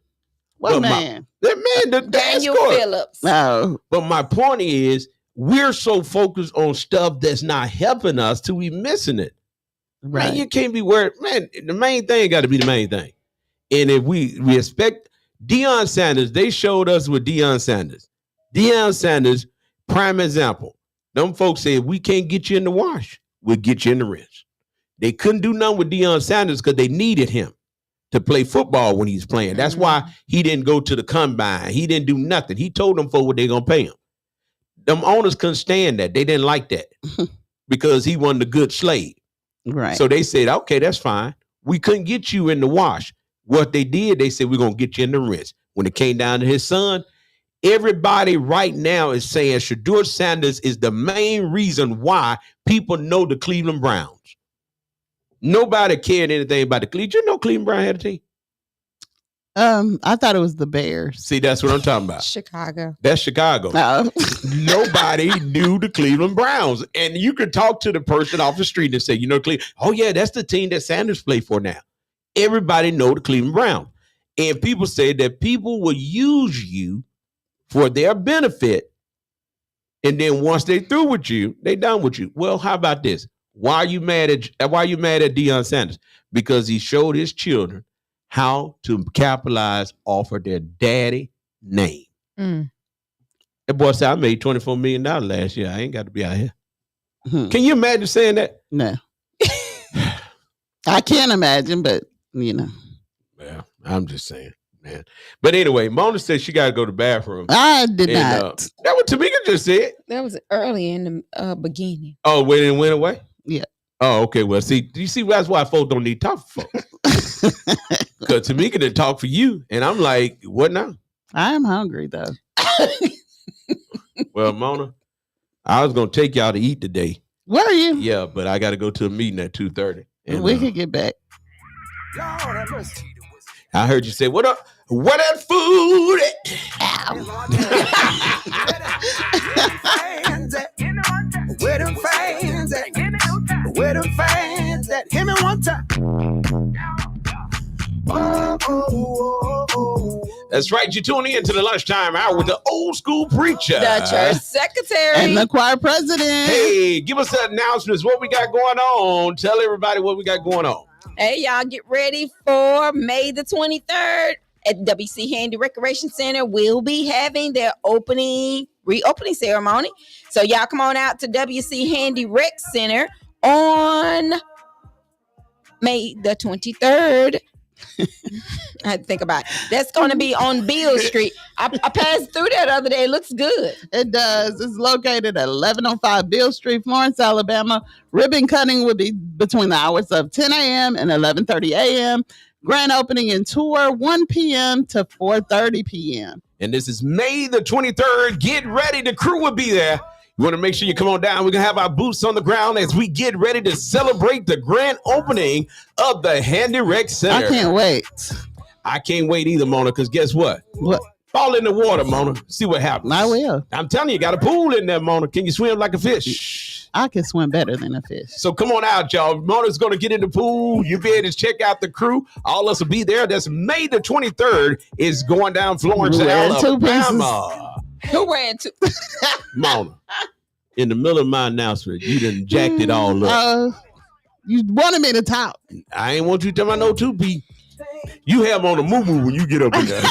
What man? The Daniel escort. Phillips. No. But my point is, we're so focused on stuff that's not helping us till we missing it. Right. Man, you can't be worried. Man, the main thing got to be the main thing. And if we expect Deion Sanders, they showed us with Deion Sanders. Deion Sanders, prime example. Them folks said, we can't get you in the wash. We'll get you in the rinse. They couldn't do nothing with Deion Sanders because they needed him to play football when he's playing. That's why he didn't go to the combine. He didn't do nothing. He told them for what they're going to pay him. Them owners couldn't stand that. They didn't like that because he wasn't a good slave. Right. So they said, okay, that's fine. We couldn't get you in the wash. What they did, they said, we're going to get you in the rinse. When it came down to his son, Everybody right now is saying Shedeur Sanders is the main reason why people know the Cleveland Browns. Nobody cared anything about the Cleveland. Did you know Cleveland Brown had a team? I thought it was the Bears. See, that's what I'm talking about. Chicago. That's Chicago. Oh. Nobody knew the Cleveland Browns. And you could talk to the person off the street and say, you know, oh yeah, that's the team that Sanders play for now. Everybody know the Cleveland Browns. And people say that people will use you for their benefit. And then once they through with you, they done with you. Well, how about this? Why are you mad at Deion Sanders? Because he showed his children how to capitalize off of their daddy name. That boy said, I made $24 million last year. I ain't got to be out here. Can you imagine saying that? No. I can't imagine, but you know. Yeah, I'm just saying, man. But anyway, Mona said she got to go to the bathroom. I did not. That what Tamika just said. That was early in the beginning. Oh, when it went away? Yeah. Oh, okay. Well, see, you see, that's why folks don't need to talk for folks. Because Tamika didn't talk for you. And I'm like, what now? I am hungry, though. Well, Mona, I was going to take y'all to eat today. Where are you? Yeah, but I got to go to a meeting at 2:30. And we can get back. I heard you say, what up? What that food? Where them fans at? Where them fans at? Hit me one time. That's right. You're tuning into the lunchtime hour with the old school preacher, The church secretary, and the choir president. Hey, give us the announcements. What we got going on? Tell everybody what we got going on. Hey, y'all, get ready for May the 23rd at WC Handy Recreation Center. We'll be having their reopening ceremony. So y'all come on out to WC Handy Rec Center on May the 23rd. I had to think about it. That's going to be on Beale Street. I passed through that the other day. It looks good. It does. It's located at 1105 Beale Street, Florence, Alabama. Ribbon cutting will be between the hours of 10 a.m. and 11:30 a.m. Grand opening and tour 1 p.m. to 4:30 p.m. And this is May the 23rd. Get ready. The crew will be there. You want to make sure you come on down. We're going to have our boots on the ground as we get ready to celebrate the grand opening of the Handy Rec Center. I can't wait. I can't wait either, Mona, because guess what? What? Fall in the water, Mona. See what happens. I will. I'm telling you, got a pool in there, Mona. Can you swim like a fish? I can swim better than a fish. So come on out, y'all. Mona's going to get in the pool. You'll be able to check out the crew. All of us will be there. That's May the 23rd. Is going down Florence, Alabama. Who ran to? Mona. In the middle of my announcement, you done jacked it all up. You wanted me to talk. I ain't want you to tell my no 2P. You have on a moo-moo when you get up in there.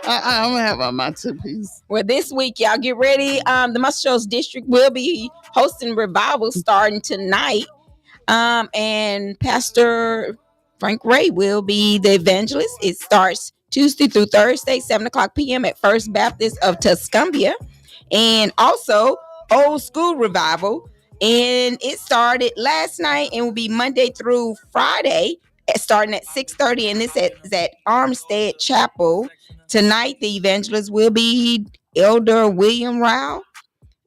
I'm gonna have on my 2-piece. Well, this week, y'all get ready. The Muscle Shoals District will be hosting revival starting tonight. And Pastor Frank Ray will be the evangelist. It starts Tuesday through Thursday, 7:00 p.m. at First Baptist of Tuscumbia. And also Old School Revival. And it started last night and will be Monday through Friday, starting at 6:30. And this is at Armstead Chapel. Tonight, the evangelist will be Elder William Rao.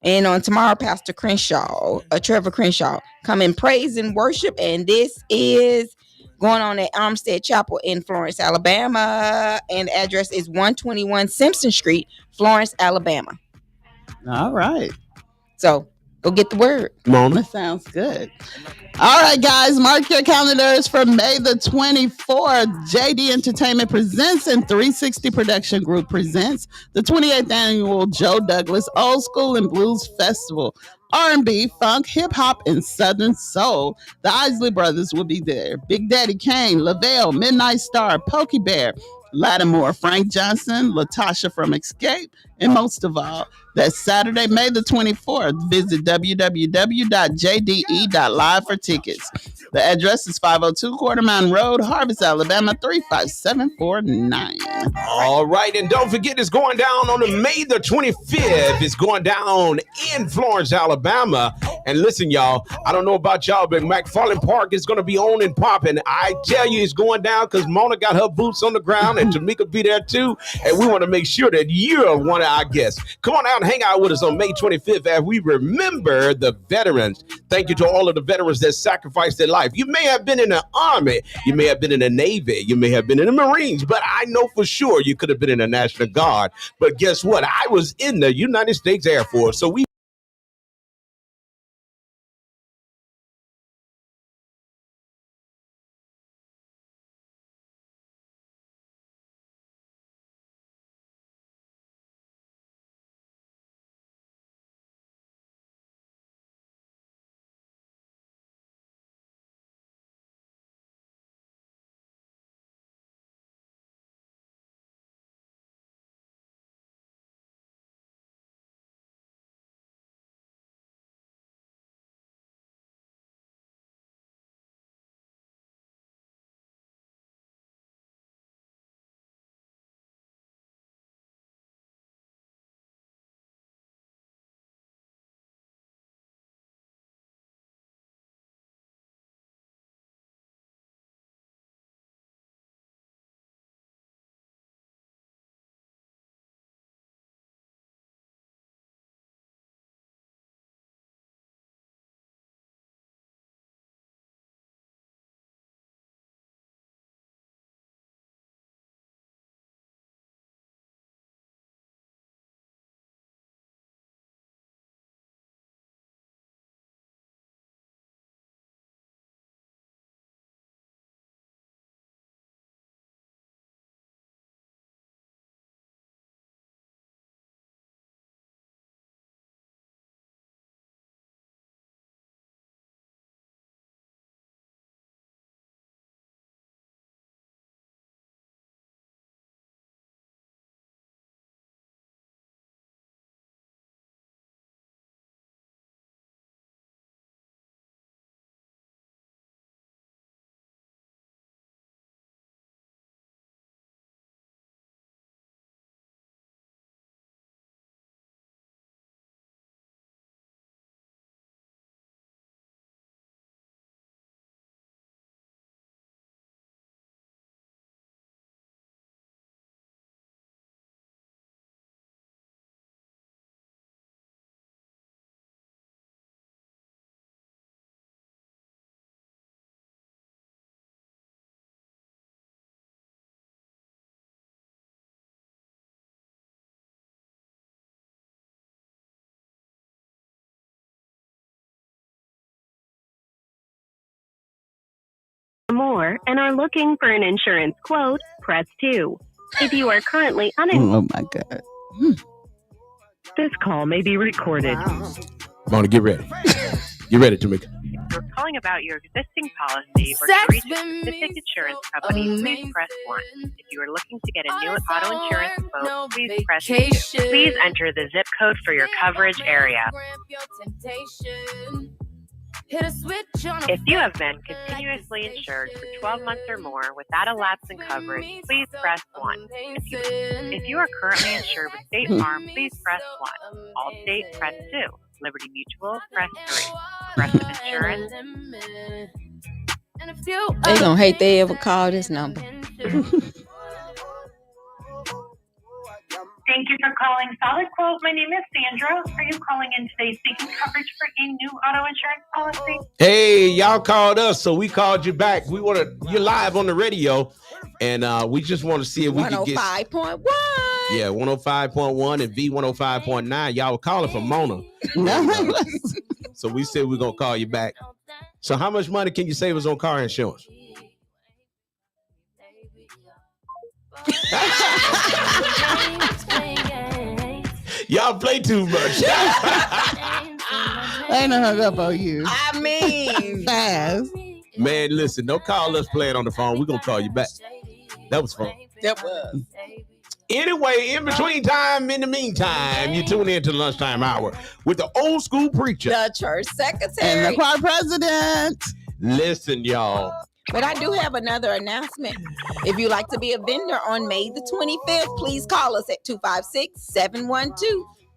And on tomorrow, Pastor Crenshaw, Trevor Crenshaw, come in praise and worship. And this is going on at Armstead Chapel in Florence, Alabama. And the address is 121 Simpson Street, Florence, Alabama. All right. So go get the word. That sounds good. All right, guys, mark your calendars for May the 24th. JD Entertainment presents and 360 Production Group presents the 28th annual Joe Douglas Old School and Blues Festival. R&B, funk, hip-hop, and Southern soul. The Isley Brothers will be there. Big Daddy Kane, Lavelle, Midnight Star, Pokey Bear, Lattimore, Frank Johnson, Latasha from Escape, and most of all, that's Saturday, May the 24th. Visit www.jde.live for tickets. The address is 502 Quarter Mountain Road, Harvest, Alabama, 35749. All right, and don't forget it's going down on the May the 25th. It's going down in Florence, Alabama And listen, y'all, I don't know about y'all, but McFarland Park is going to be on and popping. I tell you, it's going down because Mona got her boots on the ground and Tamika be there too. And we want to make sure that you're one of our guests. Come on out and hang out with us on May 25th as we remember the veterans. Thank you to all of the veterans that sacrificed their life. You may have been in the Army, you may have been in the Navy, you may have been in the Marines, but I know for sure you could have been in the National Guard. But guess what? I was in the United States Air Force, so we more and are looking for an insurance quote, press 2. If you are currently Oh my God. this call may be recorded. Mona, get ready. Get ready, Tamika. If you're calling about your existing policy or to reach a specific insurance company, please press 1. If you are looking to get a new auto insurance quote, please press 2. Please enter the zip code for your coverage area. If you have been continuously insured for 12 months or more without a lapse in coverage, please press 1. If you are currently insured with State Farm, please press 1. Allstate, press 2. Liberty Mutual, press 3. Progressive Insurance. They gonna hate they ever call this number. Thank you for calling Solid Quote. My name is Sandra. Are you calling in today seeking coverage for a new auto insurance policy? Hey, y'all called us, so we called you back. You're live on the radio, and we just want to see if we can get 105.1. Yeah, 105.1 and V105.9. Y'all were calling for Mona. So we said we're gonna call you back. So how much money can you save us on car insurance? Y'all play too much. They done hung up on you. I mean, Fast. Man, listen, don't call us playing on the phone. We're gonna call you back. That was fun. that was. Anyway, in the meantime, you tune in to the lunchtime hour with the old school preacher, The church secretary. And the choir president. Listen, y'all. But I do have another announcement. If you'd like to be a vendor on May the 25th, please call us at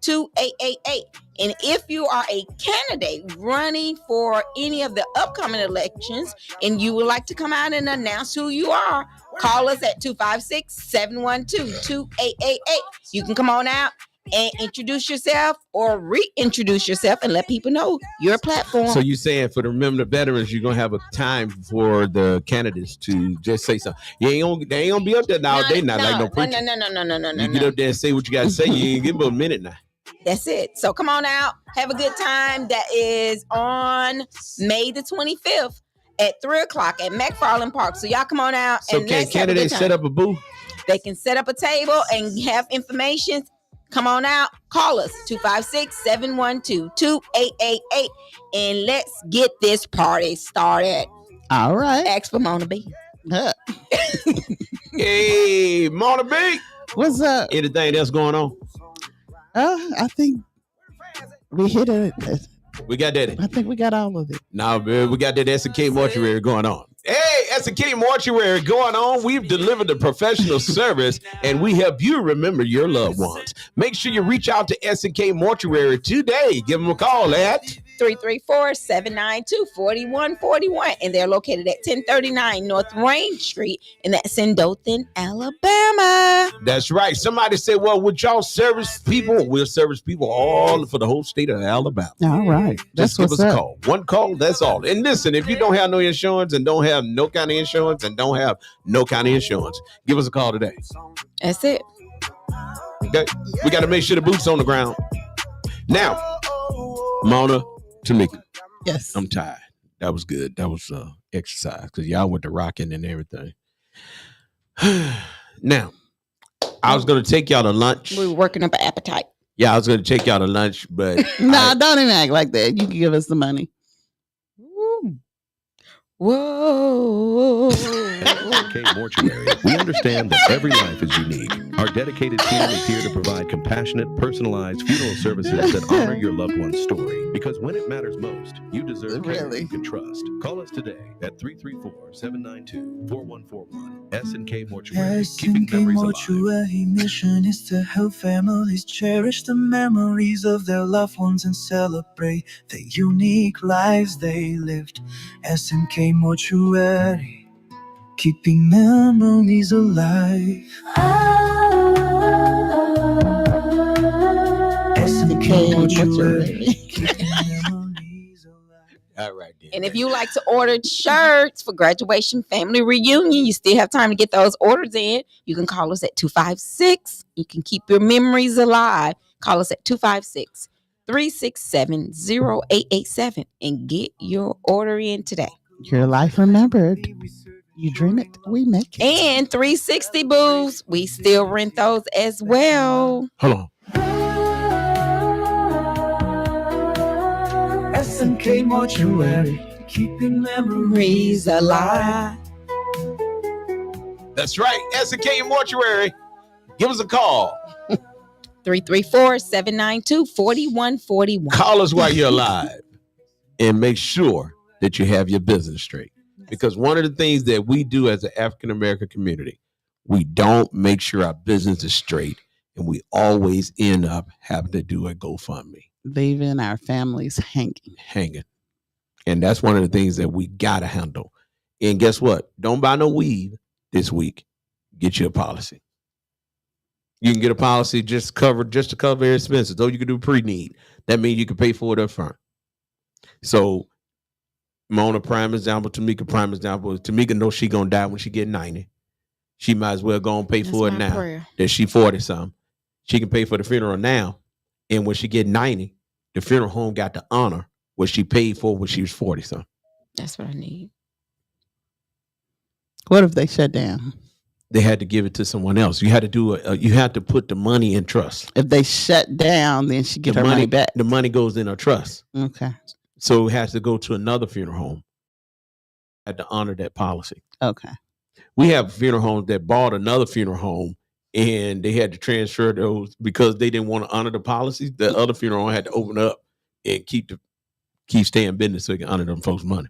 2888. And if you are a candidate running for any of the upcoming elections and you would like to come out and announce who you are, call us at 256-712-2888. You can come on out and introduce yourself or reintroduce yourself and let people know your platform. So you saying for the Remember the Veterans, you're gonna have a time for the candidates to just say something. They ain't gonna be up there all day now like no preacher. No. You get up there and say what you gotta say. You ain't give them a minute now. That's it. So come on out, have a good time. That is on May the 25th at 3:00 at McFarland Park. So y'all come on out. So and can candidates set up a booth? They can set up a table and have information. Come on out, call us 256-712-2888 and let's get this party started. All right. Ask for Mona B. Hey, Mona B. What's up? Anything else going on? I think we hit it. We got that. I think we got all of it. Now, we got that S&K Mortuary going on. Hey, S&K Mortuary going on. We've delivered the professional service, and we help you remember your loved ones. Make sure you reach out to S&K Mortuary today. Give them a call at 334-792-4141, and they're located at 1039 North Range Street, and that's in Dothan, Alabama. That's right. Somebody said, well, would y'all service people? We'll service people all for the whole state of Alabama. All right. Just give us a call. One call, that's all. And listen, if you don't have no insurance and don't have no kind of insurance and don't have no kind of insurance, give us a call today. That's it. Okay? We got to make sure the boots on the ground. Now, Mona, Tamika. Yes. I'm tired. That was good. That was exercise because y'all went to rocking and everything. Now, I was going to take y'all to lunch. We were working up an appetite. Yeah, I was going to take y'all to lunch, but no, don't even act like that. You can give us the money. Whoa. S&K Mortuary. We understand that every life is unique. Our dedicated team is here to provide compassionate, personalized funeral services that honor your loved one's story. Because when it matters most, you deserve care you can trust. Call us today at 334-792-4141. S&K Mortuary. Keeping S&K memories alive. Mortuary mission is to help families cherish the memories of their loved ones and celebrate the unique lives they lived. S&K Mortuary, keeping memories alive. S&K Mortuary, keeping memories alive. all right. Then. And if you like to order shirts for graduation, family reunion, you still have time to get those orders in. You can call us at 256. You can keep your memories alive. Call us at 256-367-0887 and get your order in today. Your life remembered. You dream it, we make it. And 360 booths, we still rent those as well. Hold on. S&K Mortuary, keeping memories alive. That's right. S&K Mortuary. Give us a call. 334-792-4141. Call us while you're alive and make sure that you have your business straight. Because one of the things that we do as an African American community, we don't make sure our business is straight, and we always end up having to do a GoFundMe. Leaving our families hanging. And that's one of the things that we got to handle. And guess what? Don't buy no weave this week. Get you a policy. You can get a policy just to cover your expenses. Though you can do pre-need. That means you can pay for it up front. So Mona prime example, Tamika prime example. Tamika knows she gonna die when she get 90. She might as well go and pay for it now. Prayer. That she 40 something. She can pay for the funeral now. And when she get 90, the funeral home got to honor what she paid for when she was 40 something. That's what I need. What if they shut down? They had to give it to someone else. You had to do you had to put the money in trust. If they shut down, then she get her money back. The money goes in her trust. Okay. So it has to go to another funeral home. Had to honor that policy. Okay. We have funeral homes that bought another funeral home and they had to transfer those because they didn't want to honor the policies. The other funeral home had to open up and keep staying in business so they can honor them folks' money.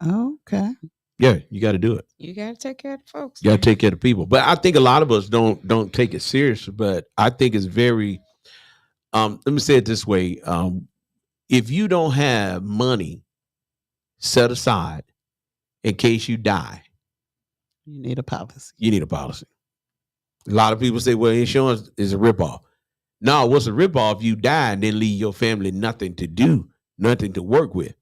Okay. Yeah, you got to do it. You got to take care of the folks. You got to take care of the people. But I think a lot of us don't take it serious. But I think it's very Let me say it this way. If you don't have money set aside in case you die, You need a policy. you need a policy. A lot of people say, well, insurance is a ripoff. No, what's a ripoff? You die and then leave your family nothing to do, nothing to work with.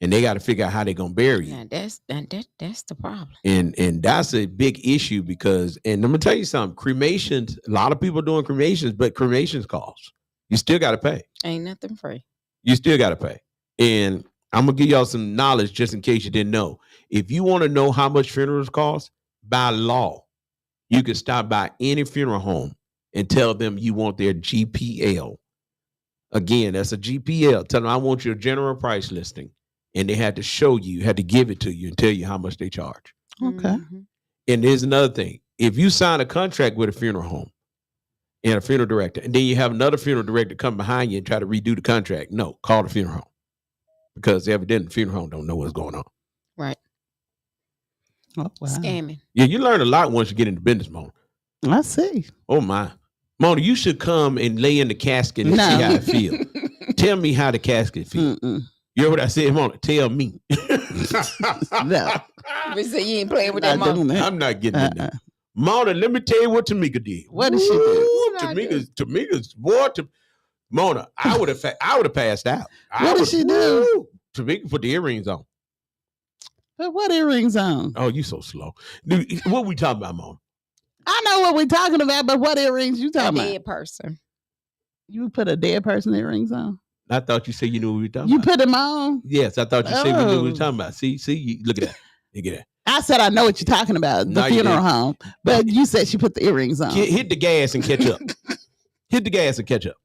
And they got to figure out how they're gonna bury you. Now that's the problem. And that's a big issue because, and I'm gonna tell you something, cremations, a lot of people are doing cremations, but cremations cost. You still gotta pay. Ain't nothing free. You still gotta pay. And I'm gonna give y'all some knowledge just in case you didn't know. If you want to know how much funerals cost, by law, you can stop by any funeral home and tell them you want their GPL. Again, that's a GPL. Tell them I want your general price listing. And they had to show you, had to give it to you and tell you how much they charge. Okay. And there's another thing. If you sign a contract with a funeral home and a funeral director, and then you have another funeral director come behind you and try to redo the contract, no, call the funeral home. Because evidently the funeral home don't know what's going on. Right. Oh, wow. Scamming. Yeah, you learn a lot once you get into business, Mona. I see. Oh my. Mona, you should come and lay in the casket and No. see how it feels. Tell me how the casket feels. You hear what I said, Mona? Tell me. No. We say you ain't playing with that Not doing mom. that. I'm not getting in there. Mona, let me tell you what Tamika did. What did she do? Ooh, Tamika's boy. Mona, I would have passed out. What did she do? Woo, Tamika put the earrings on. But what earrings on? Oh, you so slow. Dude, what we talking about, Mona? I know what we're talking about, but what earrings you A talking about? dead person. You put a dead person earrings on? I thought you said you knew what we were talking You about. put them on? Yes, I thought you said we knew what we were Oh. talking about. See, look at that. Look at that. I said I know what you're talking about, the No, you funeral didn't. home. But you said she put the earrings on. Hit the gas and catch up. Hit the gas and catch up.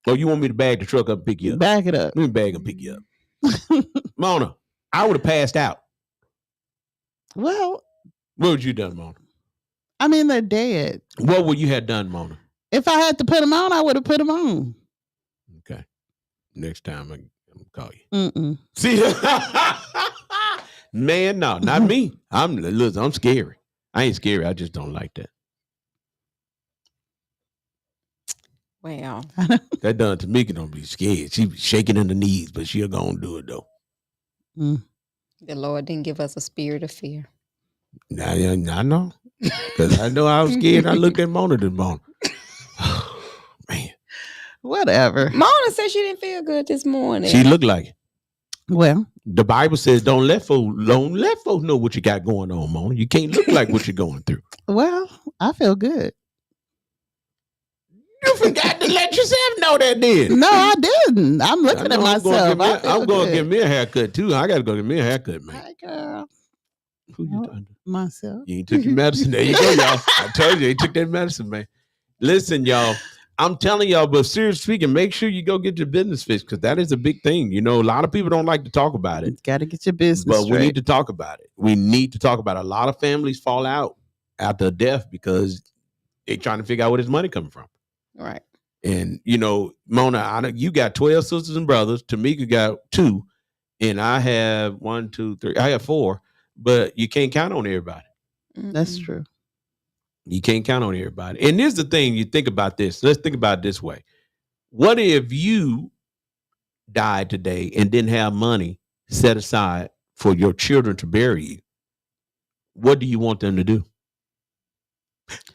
Or you want me to bag the truck up and pick you up? Back it up. Let me bag and pick you up. Mona, I would have passed out. Well, What would you done, Mona? I mean, they're dead. What would you have done, Mona? If I had to put them on, I would have put them on. Okay. Next time I'm gonna call you. Mm-mm. See, man, no, not me. I'm scary. I ain't scary. I just don't like that. Well, That done Tamika don't be scared. She be shaking in the knees, but she'll go and do it though. the Lord didn't give us a spirit of fear. Now, I know. Because I know I was scared. I looked at Mona this morning. Man. Whatever. Mona said she didn't feel good this morning. She looked like it. Well, The Bible says don't let folks know what you got going on, Mona. You can't look like what you're going through. well, I feel good. You forgot to let yourself know that then. No, I didn't. I'm looking at myself. I'm going to give me a haircut too. I got to go get me a haircut, man. Hi, girl. Who you talking to? Myself. You ain't took your medicine. There you go, y'all. I told you, they took that medicine, man. Listen, y'all. I'm telling y'all, but seriously speaking, make sure you go get your business fixed because that is a big thing. You know, a lot of people don't like to talk about it, Got to get your business but straight. we need to talk about it. We need to talk about it. A lot of families fall out after death because they're trying to figure out where this money coming from. Right. And, you know, Mona, you got 12 sisters and brothers. Tamika got 2. And I have 1, 2, 3. I have 4. But you can't count on everybody. That's true. You can't count on everybody. And here's the thing. You think about this. Let's think about it this way. What if you died today and didn't have money set aside for your children to bury you? What do you want them to do?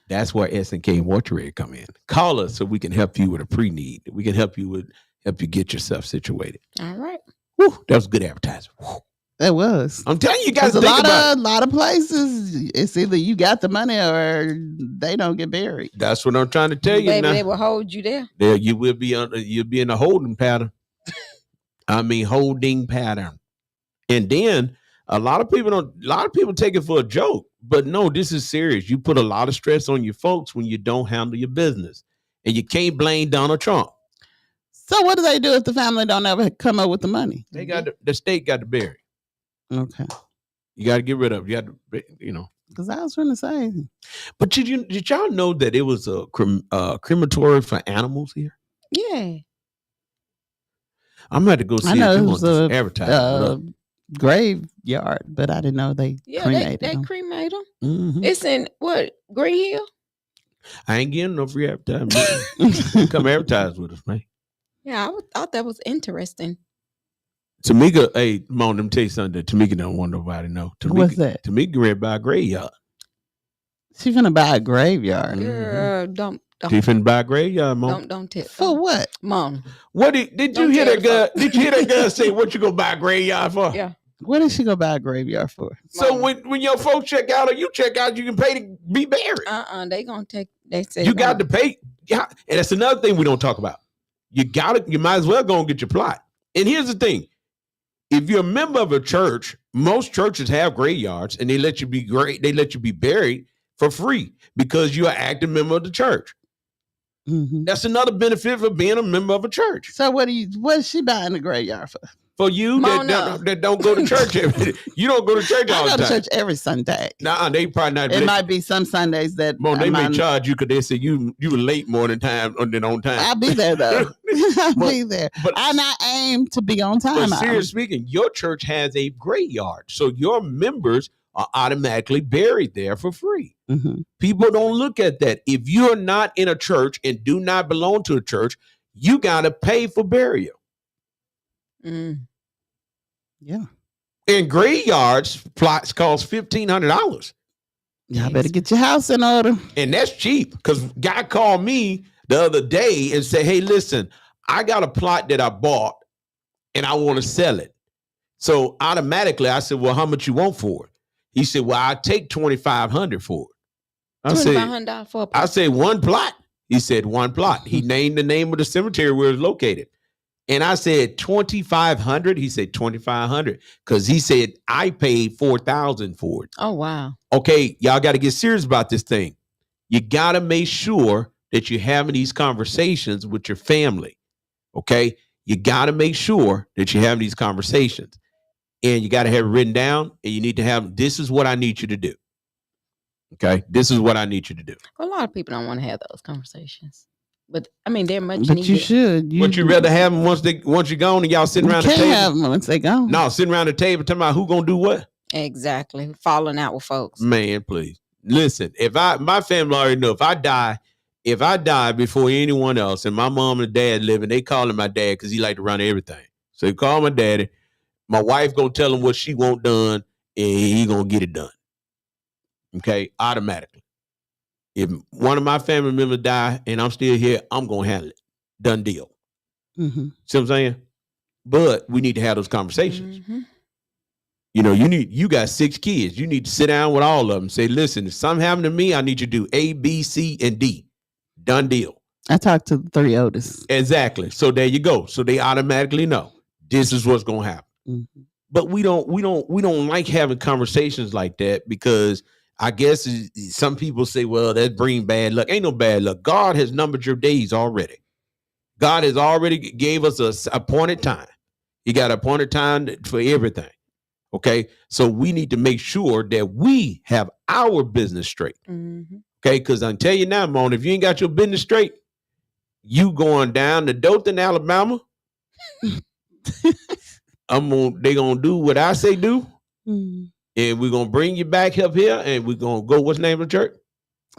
That's where S&K Mortuary come in. Call us so we can help you with a pre-need. We can help you get yourself situated. All right. Whew, that was good advertising. Whew. It was. I'm telling you guys, There's think about a lot of places. It's either you got the money or they don't get buried. That's what I'm trying to tell you. Baby, Now. they will hold you there. There you will be you'll be in a holding pattern. I mean holding pattern. And then a lot of people take it for a joke, but no, this is serious. You put a lot of stress on your folks when you don't handle your business. And you can't blame Donald Trump. So what do they do if the family don't ever come up with the money? They got the state got to bury. Okay. You got to get rid of it. You got to, you know. Because I was going to say. But did y'all know that it was a crematory for animals here? Yeah. I'm going to have to go see I know if it they was want this advertisement. Graveyard, but I didn't know they cremated they them. cremate them. Mm-hmm. It's in what? Green Hill? I ain't getting no free advertisement. Come advertise with us, man. Yeah, I thought that was interesting. Tamika, hey, Mom, let me tell you something that Tamika don't want nobody to know. Tamika, What's that? Tamika read by a graveyard. She finna buy a graveyard. Girl, don't She finna buy a graveyard, Mom. don't tell. For what? Mom. What did you Don't hear tell that the girl? folks. Did you hear that girl say what you gonna buy a graveyard for? Yeah. What is she gonna buy a graveyard for? So when your folks check out or you check out, you can pay to be buried. They gonna take. They say You got to pay. Yeah, and that's another thing we don't talk about. You might as well go and get your plot. And here's the thing: if you're a member of a church, most churches have graveyards, and they let you be buried for free because you're an active member of the church. Mm-hmm. That's another benefit for being a member of a church. So what is she buying the graveyard for? For you that don't go to church, you don't go to church all I go the to time. church every Sunday. Nah, they probably not. It might be some Sundays that They may charge you because they say you were late more than on time. I'll be there though. I'll be there. And I aim to be on time. But seriously speaking, your church has a graveyard, so your members are automatically buried there for free. Mm-hmm. People don't look at that. If you're not in a church and do not belong to a church, you got to pay for burial. Yeah. And graveyards plots cost $1,500. Y'all better get your house in order. And that's cheap because guy called me the other day and said, hey, listen, I got a plot that I bought and I want to sell it. So automatically I said, well, how much you want for it? He said, well, I take $2,500 for it. $2,500 for a plot. I said, one plot. He said, one plot. He named the name of the cemetery where it's located. And I said, $2,500. He said, $2,500. Because he said, I paid $4,000 for it. Oh, wow. Okay, y'all got to get serious about this thing. You got to make sure that you're having these conversations with your family. Okay? You got to make sure that you're having these conversations. And you got to have it written down. And you need to have, this is what I need you to do. Okay? This is what I need you to do. A lot of people don't want to have those conversations. But I mean, they're much But needed. you should. Would you rather have them once you're gone and y'all sitting around the can't table? have them once they gone. No, sitting around the table talking about who gonna do what? Exactly. Falling out with folks. Man, please. Listen, my family already know if I die before anyone else and my mom and dad living, they calling my dad because he like to run everything. So they call my daddy. My wife gonna tell him what she want done and he gonna get it done. Okay, automatically. If one of my family members die and I'm still here, I'm gonna handle it. Done deal. Mm-hmm. See what I'm saying? But we need to have those conversations. Mm-hmm. You know, you got 6 kids. You need to sit down with all of them. Say, listen, if something happened to me, I need you to do A, B, C, and D. Done deal. I talked to the 3 oldest. Exactly. So there you go. So they automatically know this is what's gonna happen. Mm-hmm. But we don't like having conversations like that because I guess some people say, well, that brings bad luck. Ain't no bad luck. God has numbered your days already. God has already gave us a appointed time. He got appointed time for everything. Okay. So we need to make sure that we have our business straight. Mm-hmm. Okay. Because I can tell you now, Mona, if you ain't got your business straight, you going down to Dothan, Alabama. They gonna do what I say do. Mm-hmm. And we're gonna bring you back up here, and we're gonna go. What's the name of the church?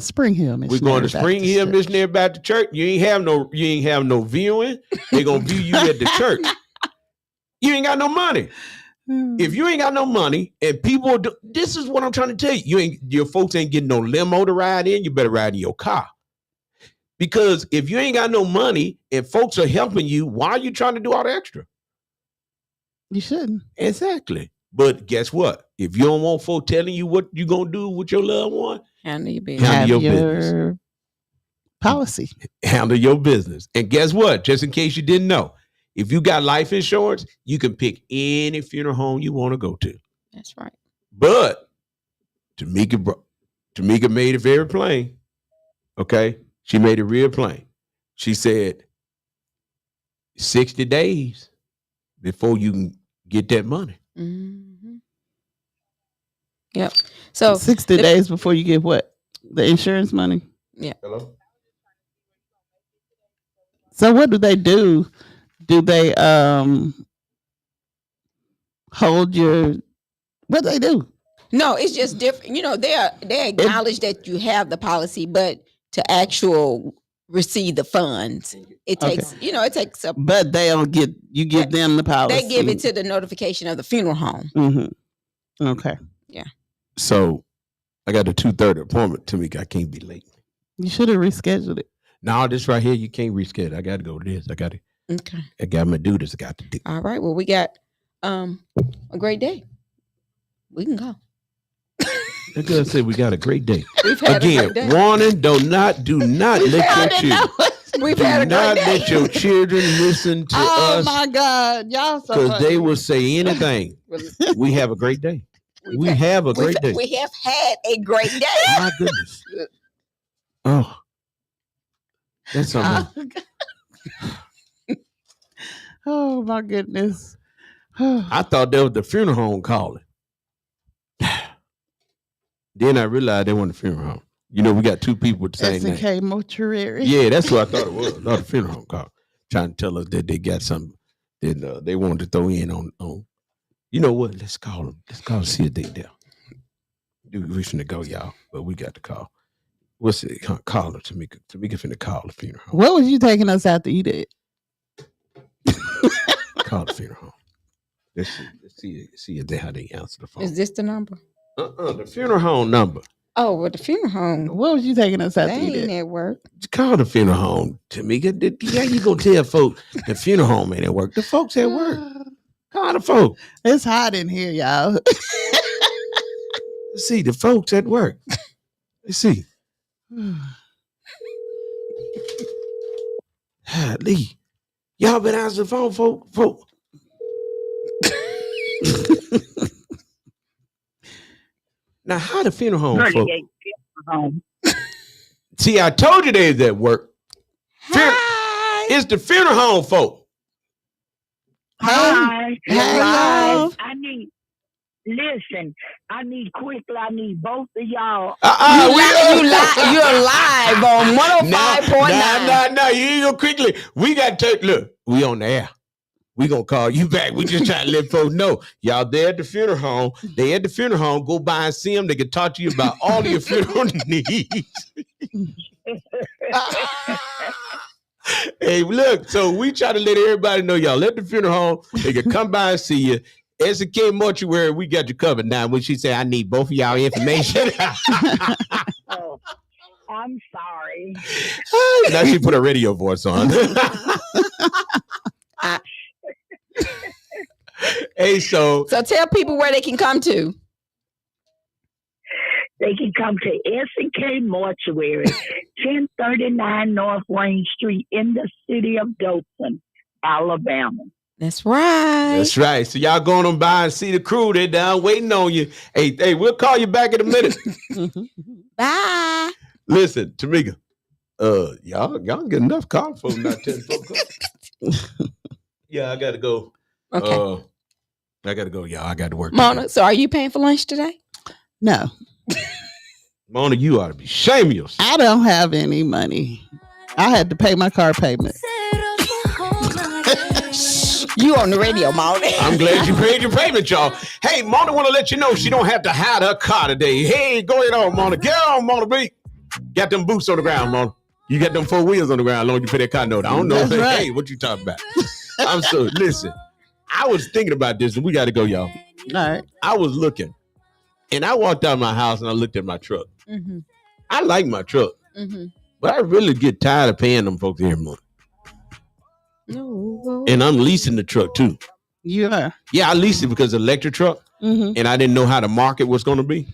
Spring Hill Missionary. We're going to Spring Hill Church. Missionary Baptist Church. You ain't have no viewing. They're gonna view you at the church. You ain't got no money. If you ain't got no money, and people do, this is what I'm trying to tell you. Your folks ain't getting no limo to ride in. You better ride in your car. Because if you ain't got no money and folks are helping you, why are you trying to do all the extra? You shouldn't. Exactly. But guess what? If you don't want folk telling you what you're going to do with your loved one, handle your business. Handle your business. Policy. Handle your business. And guess what? Just in case you didn't know, if you got life insurance, you can pick any funeral home you want to go to. That's right. But Tamika made it very plain. Okay? She made it real plain. She said 60 days before you can get that money. Mm-hmm. Yep. So 60 days before you get what? The insurance money? Yeah. Hello? So what do they do? Do they hold your what do they do? No, it's just different. You know, they acknowledge that you have the policy, but to receive the funds, It takes, it takes a. But they don't give them the policy. They give it to the notification of the funeral home. Mm-hmm. Okay. Yeah. So I got a 2:30 appointment, Tamika. I can't be late. You should have rescheduled it. No, this right here, you can't reschedule. I got to go to this. Okay. I got to do this. I got to do. All right. Well, we got a great day. We can go. That girl said we got a great day. We've had Again, a great day. warning: do not let your children. We've had a Do not great day. let your children listen to Oh us my God, y'all so because funny. they will say anything. We have a great day. We have a great day. We have had a great day. My goodness. Oh, that's something. Oh my goodness. I thought that was the funeral home calling. Then I realized they weren't the funeral home. You know, we got two people with the same name. S&K Mortuary. Yeah, that's what I thought it was. I thought the funeral home call, trying to tell us that they got something that they wanted to throw in on. You know what? Let's call them. Let's call and see if they there. We finna go, y'all, but we got to call. What's it? Call her, Tamika. Tamika finna call the funeral home. What was you taking us out to eat at? Call the funeral home. Let's see if how they answer the phone. Is this the number? The funeral home number. Oh, well, the funeral home. What was you taking us out They to eat ain't at? at work. Call the funeral home, Tamika. How you gonna tell folks the funeral home ain't at work? The folks at work. Call the folks. It's hot in here, y'all. Let's see the folks at work. Let's see. Lee, y'all been answering the phone, folk. Now, how the funeral home, folk? See, I told you they was at work. It's the funeral home, folk. Hi. Hello. I need quickly, I need both of y'all. You're live on 105.9. No, you ain't gonna quickly. We got to look, we on the air. We gonna call you back. We just trying to let folks know. Y'all there at the funeral home. They at the funeral home. Go by and see them. They can talk to you about all of your funeral needs. Hey, look, so we try to let everybody know y'all at the funeral home. They can come by and see you. S&K Mortuary, we got you covered. Now, when she say, I need both of y'all information. Oh, I'm sorry. Now she put a radio voice on. Hey, so tell people where they can come to. They can come to S&K Mortuary, 1039 North Wayne Street in the city of Dothan, Alabama. That's right. That's right. So y'all going on by and see the crew. They're down waiting on you. Hey, we'll call you back in a minute. Bye. Listen, Tamika. Y'all get enough call for them not 10 folks. Yeah, I gotta go. Okay. I gotta go, y'all. I got to work. Mona, so are you paying for lunch today? No. Mona, you ought to be ashamed of yourself. I don't have any money. I had to pay my car payment. You on the radio, Mona. I'm glad you paid your payment, y'all. Hey, Mona want to let you know she don't have to hide her car today. Hey, go ahead on, Mona. Get on, Mona B. Got them boots on the ground, Mona. You got them 4 wheels on the ground as long as you pay that car note. I don't know. That's right. Hey, what you talking about? Listen, I was thinking about this and we got to go, y'all. All right. I was looking and I walked out of my house and I looked at my truck. Mm-hmm. I like my truck, Mm-hmm. but I really get tired of paying them folks every month. No. And I'm leasing the truck too. You are. Yeah, I leased it because it's an electric truck Mm-hmm. and I didn't know how the market was going to be.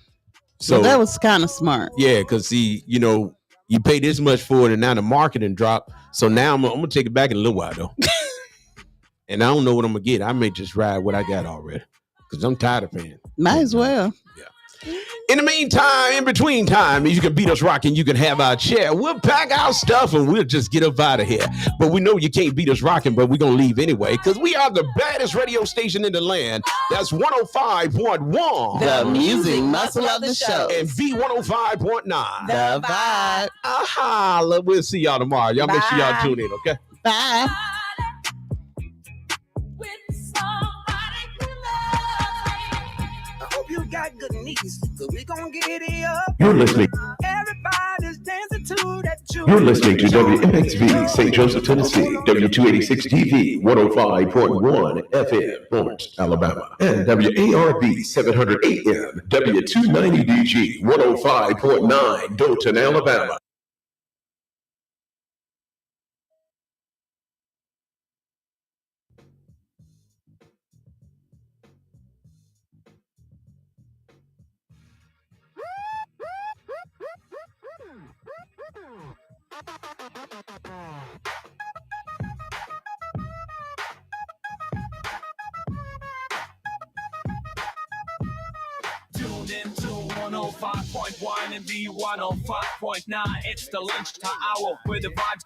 So So that was kind of smart. yeah, because see, you pay this much for it and now the marketing dropped. So now I'm gonna take it back in a little while though. And I don't know what I'm gonna get. I may just ride what I got already because I'm tired of paying. Might as well. In the meantime, in between time, you can beat us rocking, you can have our chair. We'll pack our stuff and we'll just get up out of here. But we know you can't beat us rocking, but we're gonna leave anyway because we are the baddest radio station in the land. That's 105.1. The music muscle of the show. And V105.9. The vibe. Aha, we'll see y'all tomorrow. Y'all make sure y'all tune in, okay? Bye. I hope you got good knees, cause we gon' get it up. You're listening. Everybody's dancing You're listening to WMXV St. Joseph, Tennessee, W286DV 105.1 FM, Florence, Alabama, and WARB 700 AM, W290DG 105.9 Dothan, Alabama. Tuned into 105.1 and V 105.9. It's the lunchtime hour where the vibes